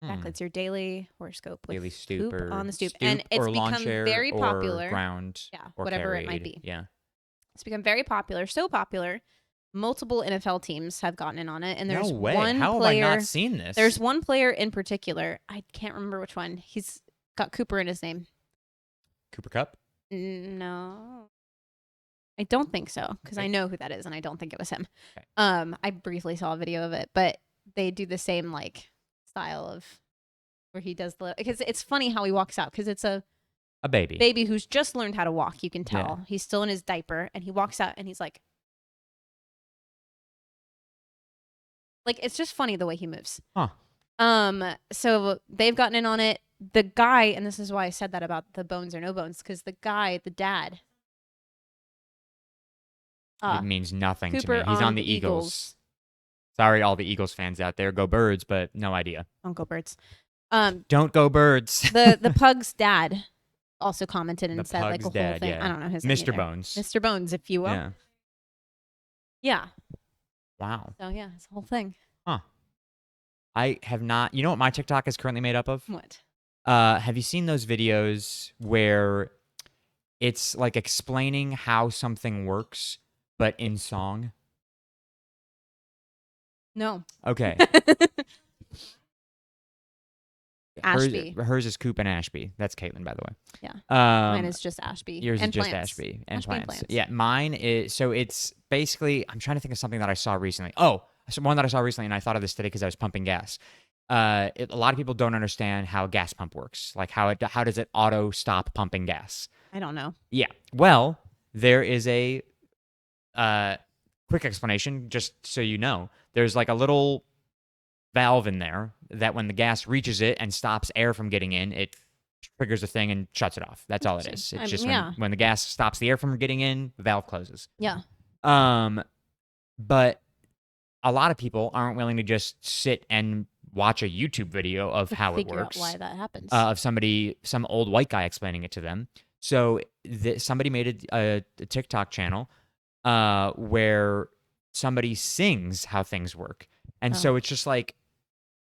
B: Exactly.
A: Hmm.
B: It's your daily horoscope with
A: Daily
B: Coop
A: stoop or
B: on the stoop. And it's
A: or lawn
B: become
A: chair
B: very
A: or
B: popular.
A: ground.
B: Yeah,
A: or
B: whatever it might
A: carried.
B: be.
A: Yeah.
B: It's become very popular, so popular. Multiple NFL teams have gotten in on it, and there's
A: no way.
B: one
A: How
B: player.
A: have I not seen this?
B: There's one player in particular. I can't remember which one. He's got Cooper in his name.
A: Cooper Cup.
B: No, I don't think so because I know who that is, and I don't think it was him.
A: Okay.
B: I briefly saw a video of it, but they do the same like style of where he does the because it's funny how he walks out because it's a
A: baby.
B: baby who's just learned how to walk. You can
A: Yeah.
B: tell he's still in his diaper, and he walks out and he's like it's just funny the way he moves.
A: Huh.
B: So they've gotten in on it. The guy, and this is why I said that about the bones or no bones, because the guy, the dad,
A: It means nothing
B: Cooper
A: to me. He's on the Eagles. Sorry, all the Eagles fans out there. Go Birds, but no idea.
B: Don't go birds.
A: Don't go Birds.
B: The pug's dad also commented and
A: The
B: said like a
A: pug's
B: whole
A: dad,
B: thing.
A: yeah.
B: I don't know his name
A: Mr.
B: either.
A: Bones.
B: Mr. Bones, if you will.
A: Yeah.
B: Yeah.
A: Wow.
B: So yeah, it's a whole thing.
A: I have not. You know what my TikTok is currently made up of?
B: What?
A: Have you seen those videos where it's like explaining how something works, but in song?
B: No.
A: Okay.
B: Ashby.
A: Hers is Coop and Ashby. That's Caitlin, by the way.
B: Yeah.
A: Um,
B: Mine is just Ashby.
A: yours
B: and
A: is just
B: plants.
A: Ashby and
B: Ashby and
A: plants.
B: plants.
A: Yeah, mine is. So it's basically. I'm trying to think of something that I saw recently. Oh, So one that I saw recently, and I thought of this today because I was pumping gas. A lot of people don't understand how a gas pump works. Like how does it auto stop pumping gas?
B: I don't know.
A: Yeah. Well, there is a quick explanation, just so you know. There's like a little valve in there that when the gas reaches it and stops air from getting in, it triggers the thing and shuts it off. That's all it is.
B: Interesting.
A: It's just
B: yeah.
A: when the gas stops the air from getting in, the valve closes.
B: Yeah.
A: But a lot of people aren't willing to just sit and watch a YouTube video of
B: To
A: how it
B: figure
A: works.
B: out why that happens.
A: Of some old white guy explaining it to them. So somebody made a TikTok channel where somebody sings how things work. And so it's just like,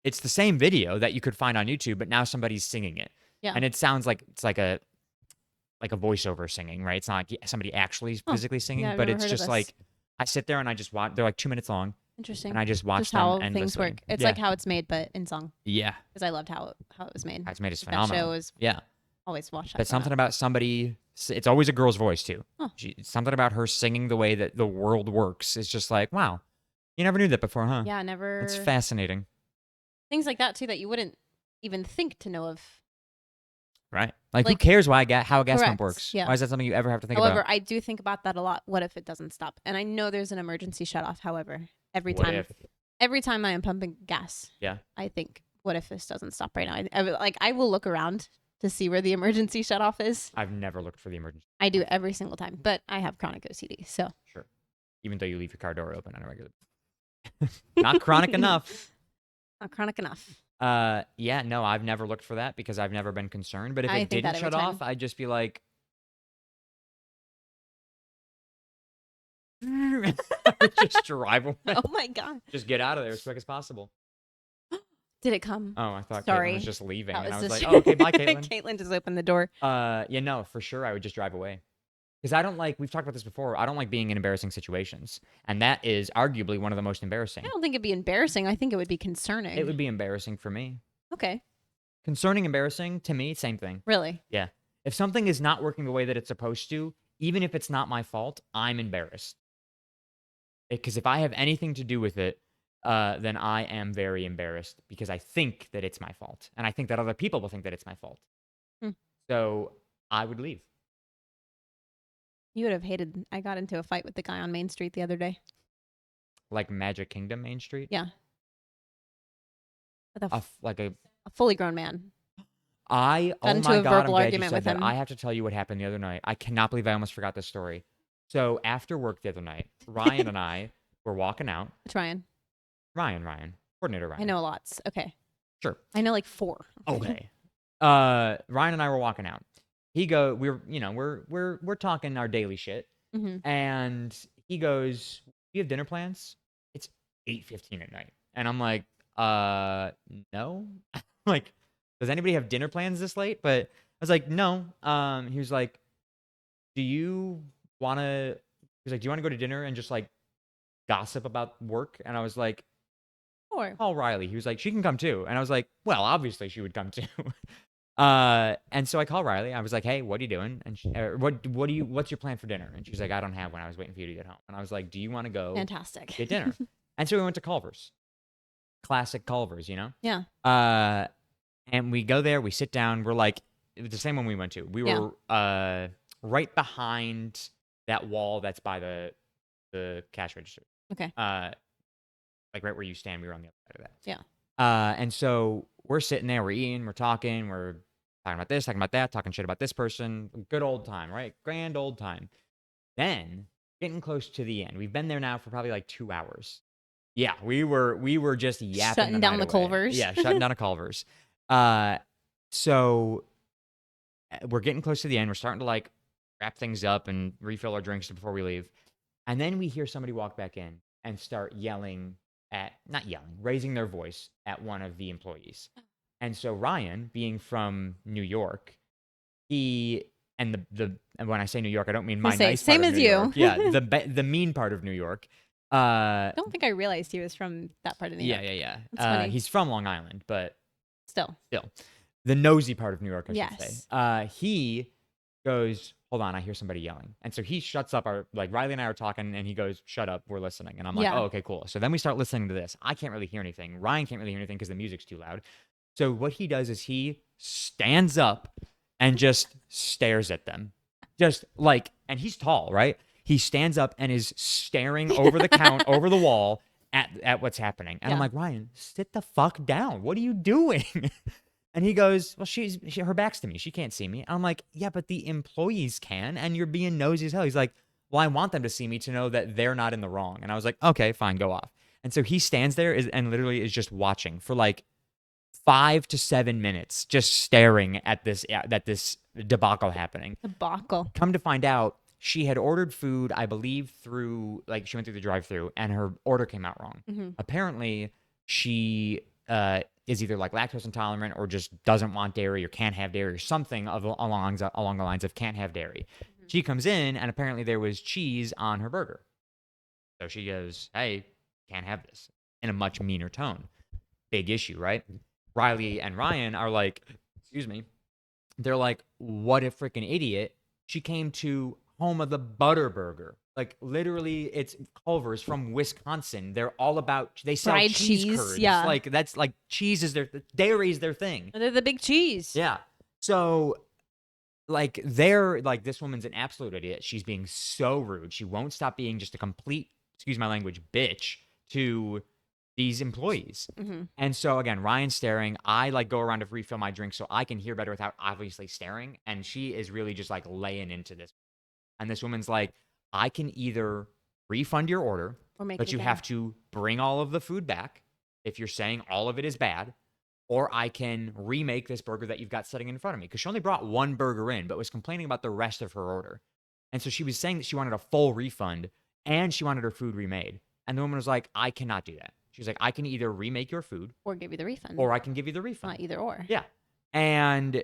A: it's the same video that you could find on YouTube, but now somebody's singing it.
B: Yeah.
A: And it sounds like it's like a voiceover singing, right? It's not like somebody actually physically singing,
B: Yeah, I've
A: but
B: never
A: it's
B: heard of
A: just
B: this.
A: like, I sit there and I just watch. They're like 2 minutes long,
B: Interesting.
A: and I just watch
B: Just
A: them
B: how
A: endlessly.
B: things work. It's
A: Yeah.
B: like how it's made, but in song.
A: Yeah,
B: Because I loved how it was made.
A: how it's made is
B: That
A: phenomenal.
B: show is
A: Yeah,
B: always watched.
A: but something about somebody. It's always a girl's voice too.
B: Huh.
A: Something about her singing the way that the world works is just like, wow, you never knew that before, huh?
B: Yeah, never.
A: It's fascinating,
B: Things like that too that you wouldn't even think to know of.
A: right? Like who
B: Like-
A: cares how a gas pump
B: Correct,
A: works?
B: yeah.
A: Why is that something you ever have to think
B: However,
A: about?
B: I do think about that a lot. What if it doesn't stop? And I know there's an emergency shut off. However, every
A: What
B: time
A: if?
B: every time I am pumping gas,
A: Yeah.
B: I think, what if this doesn't stop right now? I will look around to see where the emergency shut off is.
A: I've never looked for the emergency.
B: I do every single time, but I have chronic OCD, so
A: Sure. Even though you leave your car door open on a regular. Not chronic enough.
B: not chronic enough.
A: Yeah, no, I've never looked for that because I've never been concerned. But if
B: I
A: it
B: think that
A: didn't
B: every
A: shut
B: time.
A: off, I'd just be like, just drive away.
B: Oh my god!
A: Just get out of there as quick as possible.
B: Did it come?
A: Oh, I thought Caitlin
B: Sorry.
A: was just leaving,
B: That
A: and I was
B: just-
A: like, oh, okay, bye, Caitlin.
B: Caitlin just opened the door.
A: Yeah, no, for sure, I would just drive away. Because I don't like, we've talked about this before, I don't like being in embarrassing situations. And that is arguably one of the most embarrassing.
B: I don't think it'd be embarrassing. I think it would be concerning.
A: It would be embarrassing for me.
B: Okay.
A: Concerning, embarrassing, to me, same thing.
B: Really?
A: If something is not working the way that it's supposed to, even if it's not my fault, I'm embarrassed. Because if I have anything to do with it, then I am very embarrassed because I think that it's my fault. And I think that other people will think that it's my fault.
B: Hmm.
A: So I would leave.
B: You would have hated. I got into a fight with the guy on Main Street the other day.
A: Like Magic Kingdom Main Street.
B: Yeah. With a,
A: Like a
B: a fully grown man.
A: oh
B: Got into
A: my
B: a
A: God, I'm
B: verbal
A: glad you
B: argument
A: said
B: with
A: that.
B: him.
A: I have to tell you what happened the other night. I cannot believe I almost forgot this story. So after work the other night, Ryan and I were walking out.
B: It's Ryan.
A: Ryan, coordinator Ryan.
B: I know lots. Okay.
A: Sure.
B: I know like 4.
A: Okay. Ryan and I were walking out. We're talking our daily shit,
B: hmm
A: and he goes, "Do you have dinner plans?" It's 8:15 at night, and I'm like, no." Like, does anybody have dinner plans this late? But I was like, no. He was like, do you want to? He was like, do you want to go to dinner and just like gossip about work? And I was like,
B: Or
A: call Riley. He was like, she can come too. And I was like, well, obviously she would come too. And so I call Riley. I was like, hey, what are you doing? And what's your plan for dinner? And she's like, I don't have one. I was waiting for you to get home. And I was like, do you want to go
B: fantastic.
A: get dinner? And so we went to Culver's. Classic Culver's, you know?
B: Yeah.
A: And we go there, we sit down. We're like, it was the same one we went to. We
B: Yeah.
A: were right behind that wall that's by the cash register.
B: Okay.
A: Like right where you stand, we were on the other side of that.
B: Yeah.
A: And so we're sitting there, we're eating, we're talking, we're talking about this, talking about that, talking shit about this person. Good old time, right? Grand old time. Then getting close to the end. We've been there now for probably like 2 hours. Yeah, we were just yapping.
B: Shutting down
A: night
B: the
A: away.
B: Culvers.
A: Yeah, shutting down a Culvers. So we're getting close to the end. We're starting to like wrap things up and refill our drinks before we leave. And then we hear somebody walk back in and start raising their voice at one of the employees. And so Ryan, being from New York, and when I say New York, I don't mean my nice
B: same
A: part of
B: as
A: New
B: you.
A: York. Yeah, the mean part of New York.
B: I don't think I realized he was from that part of New York.
A: Yeah.
B: That's funny.
A: He's from Long Island, but
B: Still.
A: the nosy part of New York, I should
B: Yes.
A: say. He goes, hold on, I hear somebody yelling. And so he shuts up. Like Riley and I are talking, and he goes, shut up, we're listening. And I'm like,
B: Yeah.
A: oh, okay, cool. So then we start listening to this. I can't really hear anything. Ryan can't really hear anything because the music's too loud. So what he does is he stands up and just stares at them. Just like, and he's tall, right? He stands up and is staring over the over the wall at what's happening. And I'm
B: Yeah.
A: like, Ryan, sit the fuck down. What are you doing? And he goes, well, her back's to me. She can't see me. And I'm like, yeah, but the employees can, and you're being nosy as hell. He's like, well, I want them to see me to know that they're not in the wrong. And I was like, okay, fine, go off. And so he stands there and literally is just watching for like 5 to 7 minutes, just staring at this debacle happening.
B: Debacle.
A: Come to find out, she had ordered food, I believe, through, like, she went through the drive-thru, and her order came out wrong.
B: Mm-hmm.
A: Apparently, she is either like lactose intolerant or just doesn't want dairy or can't have dairy or something along the lines of can't have dairy.
B: Mm-hmm.
A: She comes in, and apparently there was cheese on her burger. So she goes, hey, can't have this, in a much meaner tone. Big issue, right? Riley and Ryan are like, excuse me, they're like, what a freaking idiot. She came to home of the butter burger. Like, literally, it's Culver's from Wisconsin. They're all about, they sell
B: Fried
A: cheese
B: cheese,
A: curds.
B: yeah.
A: Like, that's like, cheese is dairy is their thing.
B: They're the big cheese.
A: Yeah. So, like, this woman's an absolute idiot. She's being so rude. She won't stop being just a complete, excuse my language, bitch to these employees.
B: Mm-hmm.
A: And so again, Ryan's staring. I like go around to refill my drink so I can hear better without obviously staring. And she is really just like laying into this. And this woman's like, I can either refund your order,
B: Or make
A: but
B: it
A: you
B: again.
A: have to bring all of the food back if you're saying all of it is bad, or I can remake this burger that you've got sitting in front of me. Because she only brought one burger in, but was complaining about the rest of her order. And so she was saying that she wanted a full refund and she wanted her food remade. And the woman was like, I cannot do that. She's like, I can either remake your food
B: Or give you the refund.
A: or I can give you the refund.
B: Not either or.
A: Yeah. And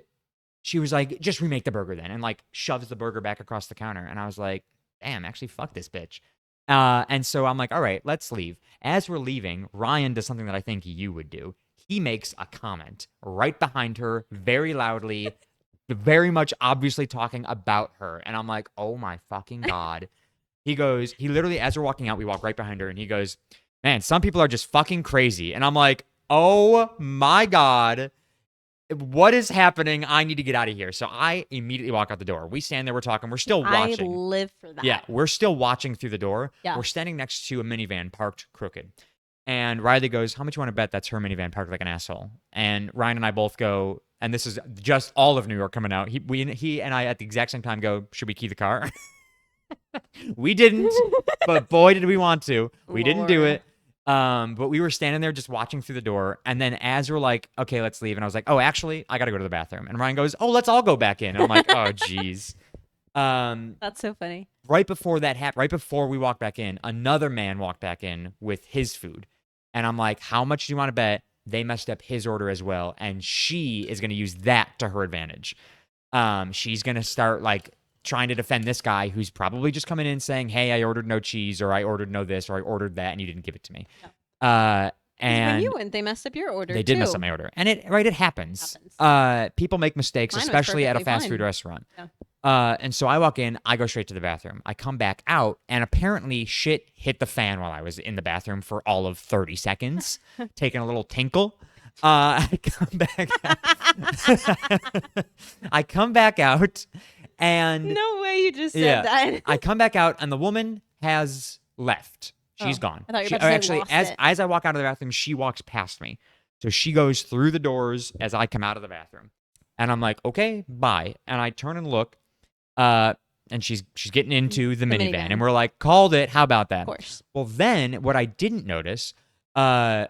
A: she was like, just remake the burger then. And like shoves the burger back across the counter. And I was like, damn, actually, fuck this bitch. And so I'm like, all right, let's leave. As we're leaving, Ryan does something that I think you would do. He makes a comment right behind her, very loudly, very much obviously talking about her. And I'm like, oh my fucking God. He literally, as we're walking out, we walk right behind her and he goes, man, some people are just fucking crazy. And I'm like, oh my God. What is happening? I need to get out of here. So I immediately walk out the door. We stand there, we're talking, we're still watching.
B: I live for that.
A: Yeah, we're still watching through the door.
B: Yeah.
A: We're standing next to a minivan parked crooked. And Riley goes, how much you want to bet that's her minivan parked like an asshole? And Ryan and I both go, and this is just all of New York coming out. He and I at the exact same time go, should we key the car? We didn't, but boy, did we want to. We didn't do
B: Lord.
A: it. But we were standing there just watching through the door. And then as we're like, okay, let's leave. And I was like, oh, actually, I got to go to the bathroom. And Ryan goes, oh, let's all go back in. And I'm like, oh, geez.
B: That's so funny.
A: Right before that happened, right before we walked back in, another man walked back in with his food. And I'm like, how much do you want to bet they messed up his order as well? And she is going to use that to her advantage. She's going to start like trying to defend this guy who's probably just coming in saying, hey, I ordered no cheese, or I ordered no this, or I ordered that, and you didn't give it to me.
B: When
A: And
B: you went, they messed up your order.
A: they did mess
B: too.
A: up my order. And it happens. People make mistakes,
B: Mine was
A: especially at a
B: perfectly
A: fast food
B: fine.
A: restaurant.
B: Yeah.
A: And so I walk in, I go straight to the bathroom. I come back out, and apparently shit hit the fan while I was in the bathroom for all of 30 seconds, taking a little tinkle. I come back I come back out, and
B: No way you just said
A: Yeah.
B: that.
A: I come back out, and the woman has left. She's
B: Oh,
A: gone.
B: I thought you were
A: She-
B: about to say
A: actually,
B: lost
A: as
B: it.
A: as I walk out of the bathroom, she walks past me. So she goes through the doors as I come out of the bathroom, and I'm like, okay, bye. And I turn and look, and she's getting into the minivan,
B: minivan.
A: and we're like, called it. How about that?
B: Of course.
A: Well, then what I didn't notice, then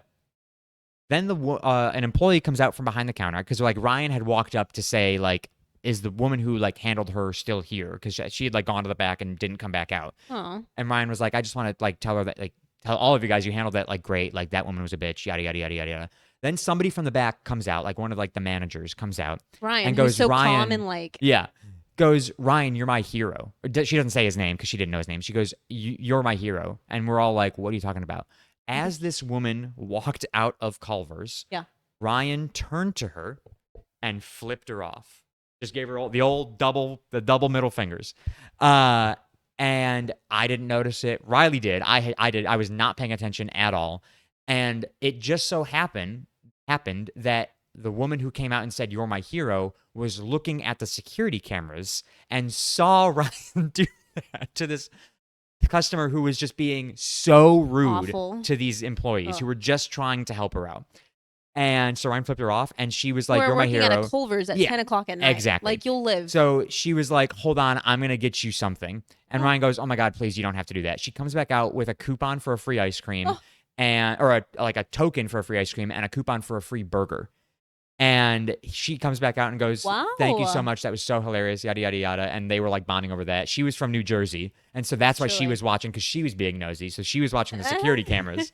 A: an employee comes out from behind the counter because like Ryan had walked up to say like, is the woman who like handled her still here? Because she had like gone to the back and didn't come back out.
B: Oh.
A: And Ryan was like, I just want to like tell her that like tell all of you guys you handled that like great, like that woman was a bitch, yada yada yada yada yada. Then somebody from the back comes out, like one of like the managers comes out,
B: Ryan,
A: and
B: who's
A: goes,
B: so
A: Ryan,
B: calm and like,
A: yeah, goes, Ryan, you're my hero. She doesn't say his name because she didn't know his name. She goes, you're my hero, and we're all like, what are you talking about? As this woman walked out of Culver's,
B: Yeah.
A: Ryan turned to her and flipped her off. Just gave her the double middle fingers. And I didn't notice it. Riley did. I did. I was not paying attention at all. And it just so happened that the woman who came out and said, "You're my hero," was looking at the security cameras and saw Ryan do that to this customer who was just being so rude
B: Awful.
A: to these employees who
B: Ugh.
A: were just trying to help her out. And so Ryan flipped her off, and she was like,
B: We're
A: "You're my
B: working
A: hero."
B: at a Culver's at
A: Yeah,
B: 10 o'clock at night.
A: exactly.
B: Like, you'll live.
A: So she was like, "Hold on, I'm going to get you something." And
B: Oh.
A: Ryan goes, "Oh my God, please, you don't have to do that." She comes back out with a coupon for a free ice cream
B: Oh.
A: or a token for a free ice cream and a coupon for a free burger. And she comes back out and goes, "Thank you so
B: Wow.
A: much. That was so hilarious, yada, yada, yada." And they were like bonding over that. She was from New Jersey. And so that's why she
B: Truly.
A: was watching, because she was being nosy. So she was watching the security cameras.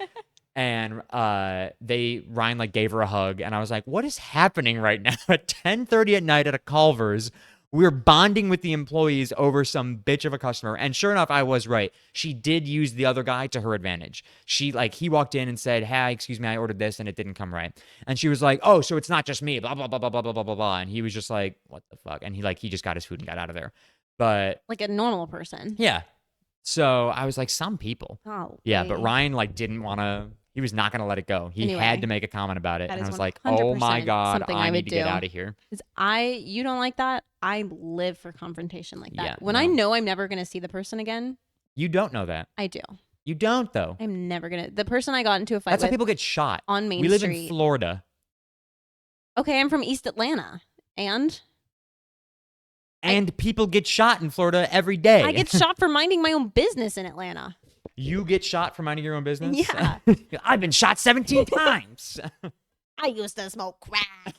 A: And Ryan like gave her a hug, and I was like, "What is happening right now at 10:30 at night at a Culver's? We're bonding with the employees over some bitch of a customer." And sure enough, I was right. She did use the other guy to her advantage. He walked in and said, "Hi, excuse me, I ordered this and it didn't come right." And she was like, "Oh, so it's not just me, blah blah blah blah blah blah blah blah blah." And he was just like, "What the fuck?" And he just got his food and got out of there. But
B: Like a normal person.
A: yeah. So I was like, some people.
B: Oh.
A: Yeah, but Ryan like didn't want to. He was not going to let it go. He
B: Anyway,
A: had to make a comment about it,
B: that
A: and I
B: is
A: was like, "Oh my
B: 100%
A: God,
B: something
A: I
B: I
A: need
B: would
A: to get
B: do.
A: out of here."
B: You don't like that? I live for confrontation like that.
A: Yeah,
B: when I
A: no.
B: know I'm never going to see the person again,
A: You don't know that.
B: I do.
A: You don't though.
B: I'm never going to. The person I got into a fight
A: That's how
B: with
A: people get shot.
B: on Main
A: We live
B: Street.
A: in Florida,
B: Okay, I'm from East Atlanta. And
A: and people get shot in Florida every day.
B: I get shot for minding my own business in Atlanta.
A: You get shot for minding your own business.
B: Yeah.
A: I've been shot 17 times.
B: I used to smoke crack.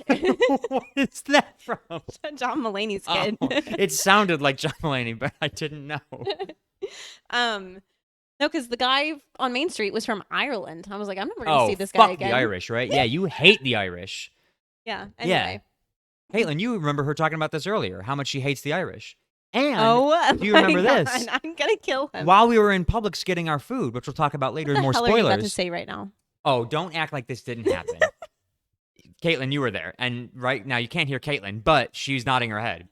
A: What is that from?
B: John Mulaney's kid.
A: Oh, it sounded like John Mulaney, but I didn't know.
B: No, because the guy on Main Street was from Ireland. I was like, I'm never gonna see this guy
A: fuck
B: again.
A: the Irish, right? Yeah, you hate the Irish.
B: Yeah.
A: Yeah.
B: Anyway.
A: Caitlin, you remember her talking about this earlier, how much she hates the Irish. And
B: Oh,
A: do you
B: my
A: remember
B: God,
A: this?
B: I'm gonna kill him.
A: while we were in Publix getting our food, which we'll talk about later
B: What
A: in
B: the
A: more
B: hell are you about to
A: spoilers.
B: say right now?
A: Oh, don't act like this didn't happen. Caitlin, you were there. And right now you can't hear Caitlin, but she's nodding her head.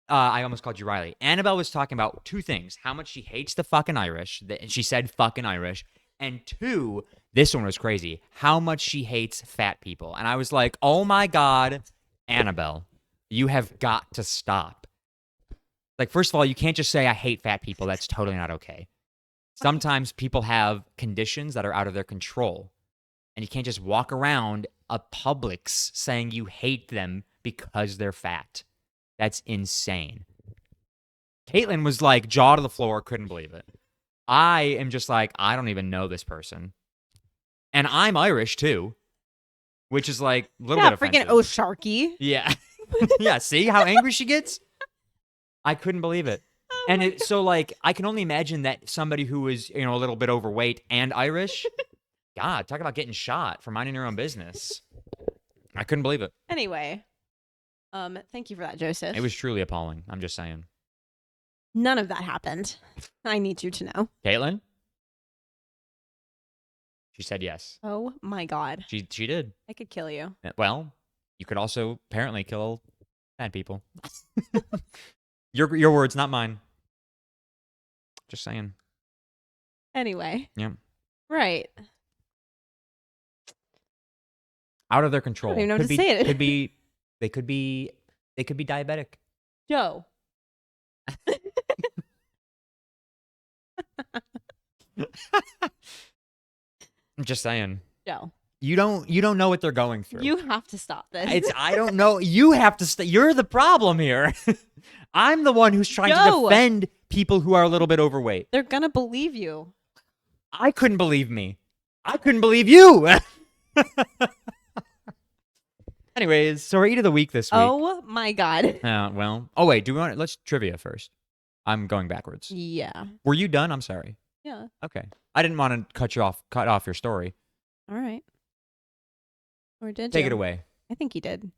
A: I almost called you Riley. Annabelle was talking about two things: how much she hates the fucking Irish. And she said fucking Irish. And two, this one was crazy, how much she hates fat people. And I was like, oh my God, Annabelle, you have got to stop. Like, first of all, you can't just say, I hate fat people. That's totally not okay. Sometimes people have conditions that are out of their control. And you can't just walk around a Publix saying you hate them because they're fat. That's insane. Caitlin was like, jaw to the floor, couldn't believe it. I am just like, I don't even know this person. And I'm Irish too, which is like a little bit
B: freaking
A: offensive.
B: O'Sharky.
A: Yeah. Yeah, see how angry she gets? I couldn't believe it. And so like I can only imagine that somebody who is, a little bit overweight and Irish, God, talk about getting shot for minding your own business. I couldn't believe it.
B: Anyway, thank you for that, Joseph.
A: It was truly appalling. I'm just saying.
B: None of that happened. I need you to know.
A: Caitlin? She said yes.
B: Oh my God.
A: She did.
B: I could kill you.
A: Well, you could also apparently kill fat people. Your words, not mine. Just saying.
B: Anyway.
A: Yeah.
B: Right.
A: Out of their control.
B: I don't even know
A: could
B: how to
A: be,
B: say it.
A: They could be diabetic.
B: Joe.
A: I'm just saying.
B: Joe.
A: You don't know what they're going through.
B: You have to stop this.
A: I don't know. You have to you're the problem here. I'm the one who's trying to
B: Joe.
A: defend people who are a little bit overweight.
B: They're gonna believe you.
A: I couldn't believe me. I couldn't believe you. Anyways, so our eat of the week this week.
B: Oh my God.
A: Well. Oh wait, let's trivia first. I'm going backwards.
B: Yeah.
A: Were you done? I'm sorry.
B: Yeah.
A: Okay. I didn't want to cut off your story.
B: All right. Or did
A: Take
B: you?
A: it away.
B: I think you did.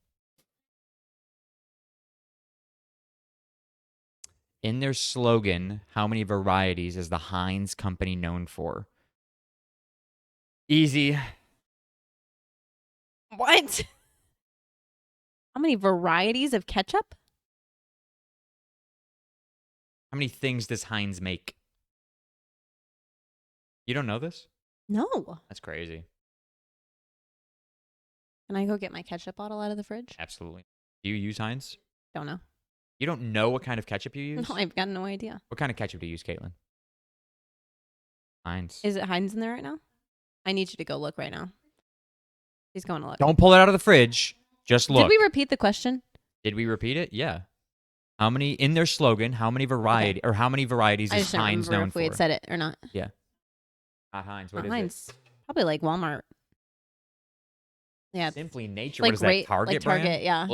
A: In their slogan, how many varieties is the Heinz company known for? Easy.
B: What? How many varieties of ketchup?
A: How many things does Heinz make? You don't know this?
B: No.
A: That's crazy.
B: Can I go get my ketchup bottle out of the fridge?
A: Absolutely. Do you use Heinz?
B: Don't know.
A: You don't know what kind of ketchup you use?
B: No, I've got no idea.
A: What kind of ketchup do you use, Caitlin? Heinz.
B: Is it Heinz in there right now? I need you to go look right now. He's going to look.
A: Don't pull it out of the fridge. Just look.
B: Did we repeat the question?
A: Did we repeat it? Yeah. How many in their slogan? How many varieties
B: I
A: is
B: just don't
A: Heinz
B: remember
A: known
B: if we
A: for?
B: had said it or not.
A: Not Heinz. What
B: Not
A: is
B: Heinz. Probably like Walmart. Yeah.
A: it? Simply Nature.
B: Like
A: What is that? Target
B: like Target,
A: brand?
B: yeah.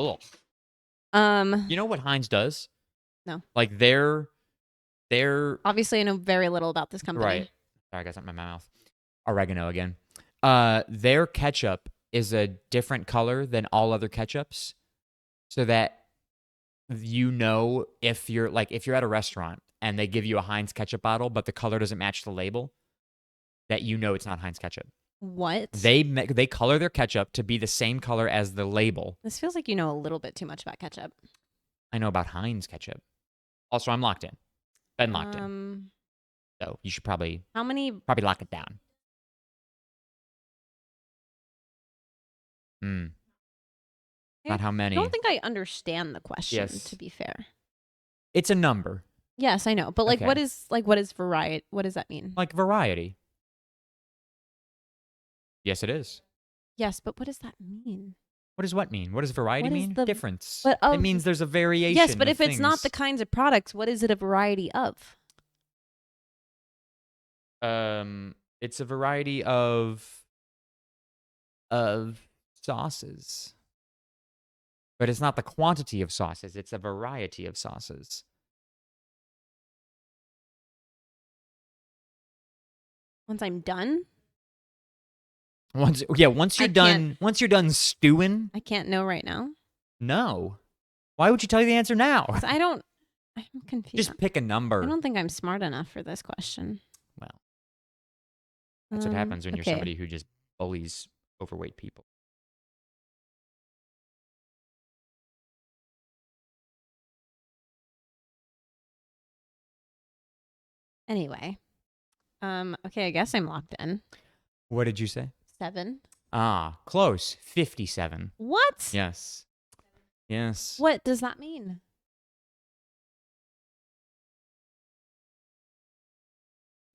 A: Ugh. You know what Heinz does?
B: No.
A: Like they're
B: Obviously I know very little about this company.
A: right. Sorry, I got something in my mouth. Oregano again. Their ketchup is a different color than all other ketchups, so that you know if you're at a restaurant and they give you a Heinz ketchup bottle, but the color doesn't match the label, that you know it's not Heinz ketchup.
B: What?
A: They color their ketchup to be the same color as the label.
B: This feels like you know a little bit too much about ketchup.
A: I know about Heinz ketchup. Also, I'm locked in. Been locked in. So you should probably
B: How many
A: lock it down. Not how many.
B: I don't think I understand the question,
A: Yes.
B: to be fair.
A: It's a number,
B: Yes, I know. But
A: Okay.
B: what is variety? What does that mean?
A: like variety. Yes, it is.
B: Yes, but what does that mean?
A: What does what mean? What does variety
B: What is
A: mean?
B: the-
A: Difference.
B: but
A: It
B: of-
A: means there's a variation.
B: Yes, but
A: of
B: if it's not the
A: things.
B: kinds of products, what is it a variety of?
A: It's a variety of sauces. But it's not the quantity of sauces, it's a variety of sauces.
B: Once I'm done,
A: Once
B: I
A: you're done, once you're done stewing,
B: I can't know right now.
A: no. Why would you tell you the answer now?
B: 'Cause I'm confused.
A: Just pick a number.
B: I don't think I'm smart enough for this question.
A: Well, that's what happens when you're
B: okay.
A: somebody who just bullies overweight people.
B: Anyway. Okay, I guess I'm locked in.
A: What did you say?
B: 7.
A: Close. 57.
B: What?
A: Yes. Yes.
B: What does that mean?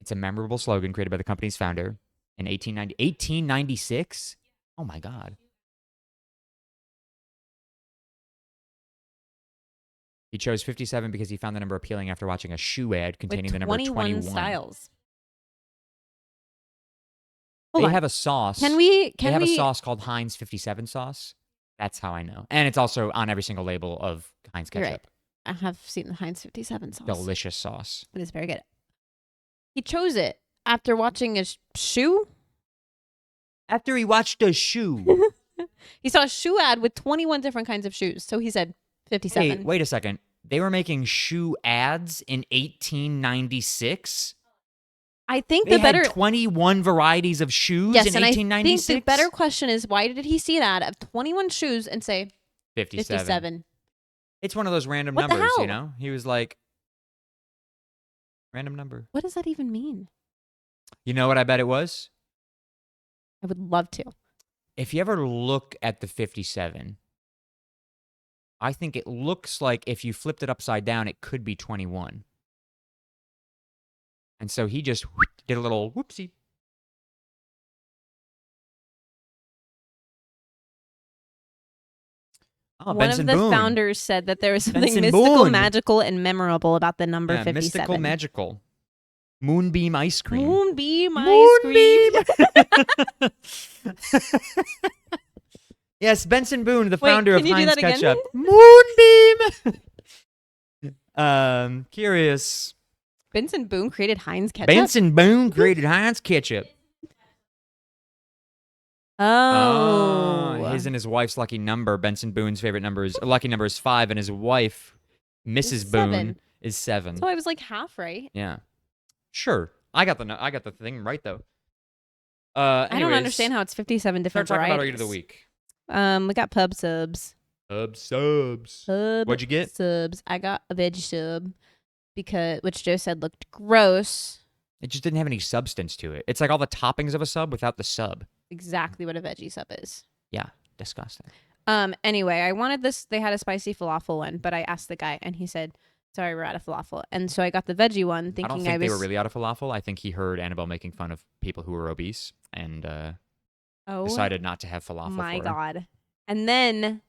A: It's a memorable slogan created by the company's founder in 1896. Oh my God. He chose 57 because he found the number appealing after watching a shoe ad containing
B: With
A: the number 21.
B: styles.
A: They
B: Hold on.
A: have a sauce.
B: Can we
A: They have a sauce called Heinz 57 sauce. That's how I know. And it's also on every single label of Heinz
B: You're
A: ketchup.
B: right. I have seen the Heinz 57 sauce.
A: Delicious sauce.
B: It is very good. He chose it after watching a shoe.
A: After he watched a shoe.
B: He saw a shoe ad with 21 different kinds of shoes. So he said 57.
A: Hey, wait a second. They were making shoe ads in 1896?
B: I think
A: They
B: the better
A: had 21 varieties of shoes
B: yes,
A: in
B: and I
A: 1896?
B: think the better question is why did he see an ad of 21 shoes and say
A: 57.
B: 57?
A: It's one of those random
B: What the
A: numbers, you
B: hell?
A: know? He was like, random number.
B: What does that even mean?
A: You know what I bet it was?
B: I would love to.
A: If you ever look at the 57, I think it looks like if you flipped it upside down, it could be 21. And so he just did a little whoopsie. Oh,
B: One
A: Benson
B: of the
A: Boone.
B: founders said that there was something
A: Benson
B: mystical,
A: Boone.
B: magical, and memorable about the number
A: Yeah,
B: 57.
A: mystical, magical. Moonbeam ice cream.
B: Moonbeam ice cream.
A: Yes, Benson Boone, the
B: Wait,
A: founder of
B: can you do
A: Heinz
B: that again?
A: Ketchup. Moonbeam. Curious.
B: Benson Boone created Heinz ketchup.
A: Benson Boone created Heinz Ketchup.
B: Oh.
A: His and his wife's lucky number. Benson Boone's favorite lucky number is 5, and his wife, Mrs. Boone,
B: 7.
A: is 7.
B: So I was like half right.
A: Yeah, sure. I got the thing right though.
B: I don't
A: Anyways,
B: understand how it's 57
A: Start
B: different
A: talking
B: varieties.
A: about our eat of the week.
B: We got pub subs.
A: Subs.
B: Pub
A: What'd you get?
B: subs. I got a veggie sub. which Joe said looked gross.
A: It just didn't have any substance to it. It's like all the toppings of a sub without the sub.
B: Exactly what a veggie sub is.
A: Yeah, disgusting.
B: Anyway, I wanted this. They had a spicy falafel one, but I asked the guy, and he said, "Sorry, we're out of falafel." And so I got the veggie one,
A: I
B: thinking
A: don't think
B: was.
A: they were really out of falafel. I think he heard Annabelle making fun of people who were obese and
B: Oh
A: decided not to have falafel.
B: my
A: for her.
B: god! And then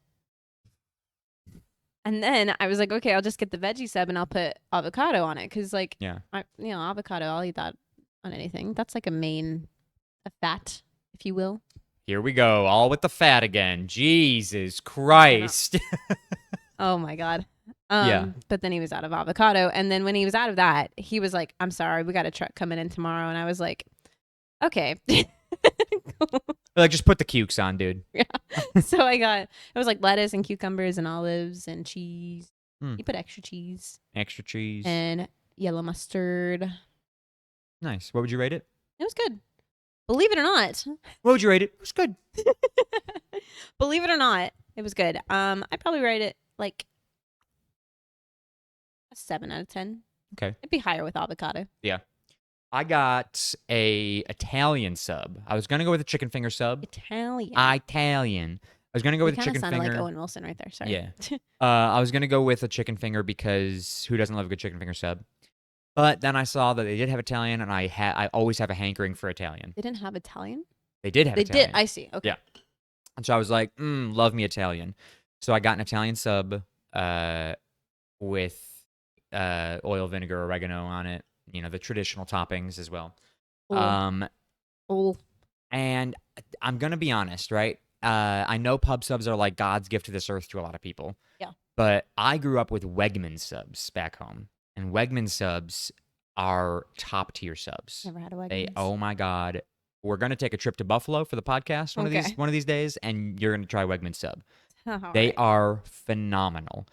B: I was like, okay, I'll just get the veggie sub and I'll put avocado on it because, like,
A: Yeah.
B: avocado. I'll eat that on anything. That's like a fat, if you will.
A: Here we go, all with the fat again. Jesus Christ.
B: Oh my god.
A: Yeah.
B: But then he was out of avocado, and then when he was out of that, he was like, "I'm sorry, we got a truck coming in tomorrow," and I was like, "Okay."
A: Like, just put the cukes on, dude.
B: So it was like lettuce and cucumbers and olives and cheese.
A: Hmm.
B: You put extra cheese
A: Extra cheese.
B: and yellow mustard.
A: Nice. What would you rate it?
B: It was good. Believe it or not.
A: What would you rate it? It was good.
B: Believe it or not, it was good. I'd probably rate it like a 7 out of 10.
A: Okay.
B: It'd be higher with avocado.
A: I got a Italian sub. I was gonna go with a chicken finger sub.
B: Italian.
A: Italian. I was gonna go
B: You
A: with a
B: kinda
A: chicken
B: sounded
A: finger.
B: like Owen Wilson right there. Sorry.
A: Yeah. I was gonna go with a chicken finger because who doesn't love a good chicken finger sub? But then I saw that they did have Italian, and I always have a hankering for Italian.
B: They didn't have Italian?
A: They did have
B: They
A: Italian.
B: did. I see. Okay.
A: Yeah. And so I was like, love me Italian. So I got an Italian sub with oil, vinegar, oregano on it. You know, the traditional toppings as well.
B: Oh.
A: And I'm going to be honest, right? I know pub subs are like God's gift to this earth to a lot of people.
B: Yeah.
A: But I grew up with Wegman subs back home. And Wegman subs are top tier subs.
B: Never had a Wegmans.
A: They, oh my God. We're going to take a trip to Buffalo for the podcast
B: Okay.
A: one of these days, and you're going to try Wegman sub.
B: All
A: They
B: right.
A: are phenomenal.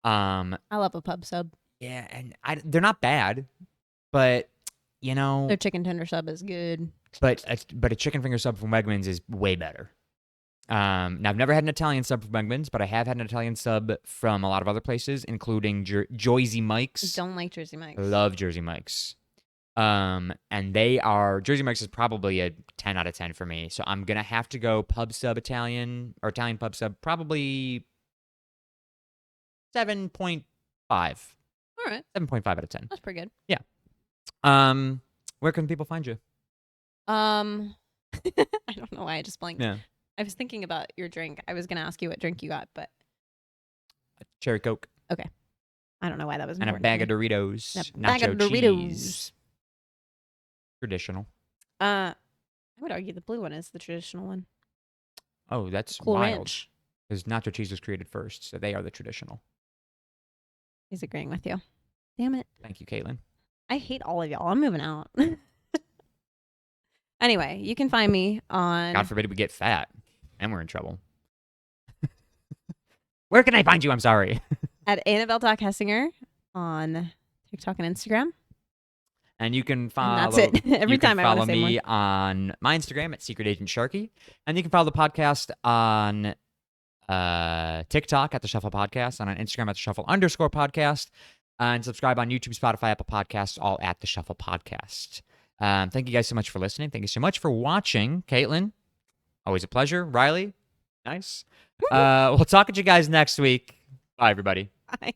B: I love a pub sub.
A: Yeah, and they're not bad, but you know,
B: Their chicken tender sub is good.
A: but a chicken finger sub from Wegmans is way better. Now I've never had an Italian sub from Wegmans, but I have had an Italian sub from a lot of other places, including Jersey Mike's.
B: Don't like Jersey Mike's.
A: Love Jersey Mike's. And Jersey Mike's is probably a 10 out of 10 for me. So I'm gonna have to go pub sub Italian or Italian pub sub, probably 7.5.
B: All right.
A: 7.5 out of 10.
B: That's pretty good.
A: Where can people find you?
B: I don't know why I just blanked.
A: Yeah.
B: I was thinking about your drink. I was going to ask you what drink you got, but
A: Cherry Coke
B: I don't know why that was
A: and a
B: important.
A: bag of Doritos.
B: A bag of
A: nacho
B: Doritos.
A: cheese. Traditional.
B: I would argue the blue one is the traditional one.
A: Oh, that's
B: Cool
A: wild.
B: Ranch.
A: Because nacho cheese was created first, so they are the traditional.
B: He's agreeing with you. Damn it.
A: Thank you, Caitlin.
B: I hate all of y'all. I'm moving out. Anyway, you can find me on
A: God forbid we get fat, and we're in trouble. Where can I find you? I'm sorry.
B: at Annabelle.Hessinger on TikTok and Instagram.
A: And you can follow.
B: And that's it. Every
A: you can
B: time I want
A: follow
B: to say
A: me
B: more.
A: on my Instagram at Secret Agent Sharky, and you can follow the podcast on TikTok at the Shuffle Podcast, and on Instagram at the Shuffle_podcast, and subscribe on YouTube, Spotify, Apple Podcasts, all at the Shuffle Podcast. Thank you guys so much for listening. Thank you so much for watching, Caitlin. Always a pleasure. Riley, nice. We'll talk at you guys next week. Bye, everybody.
B: Bye.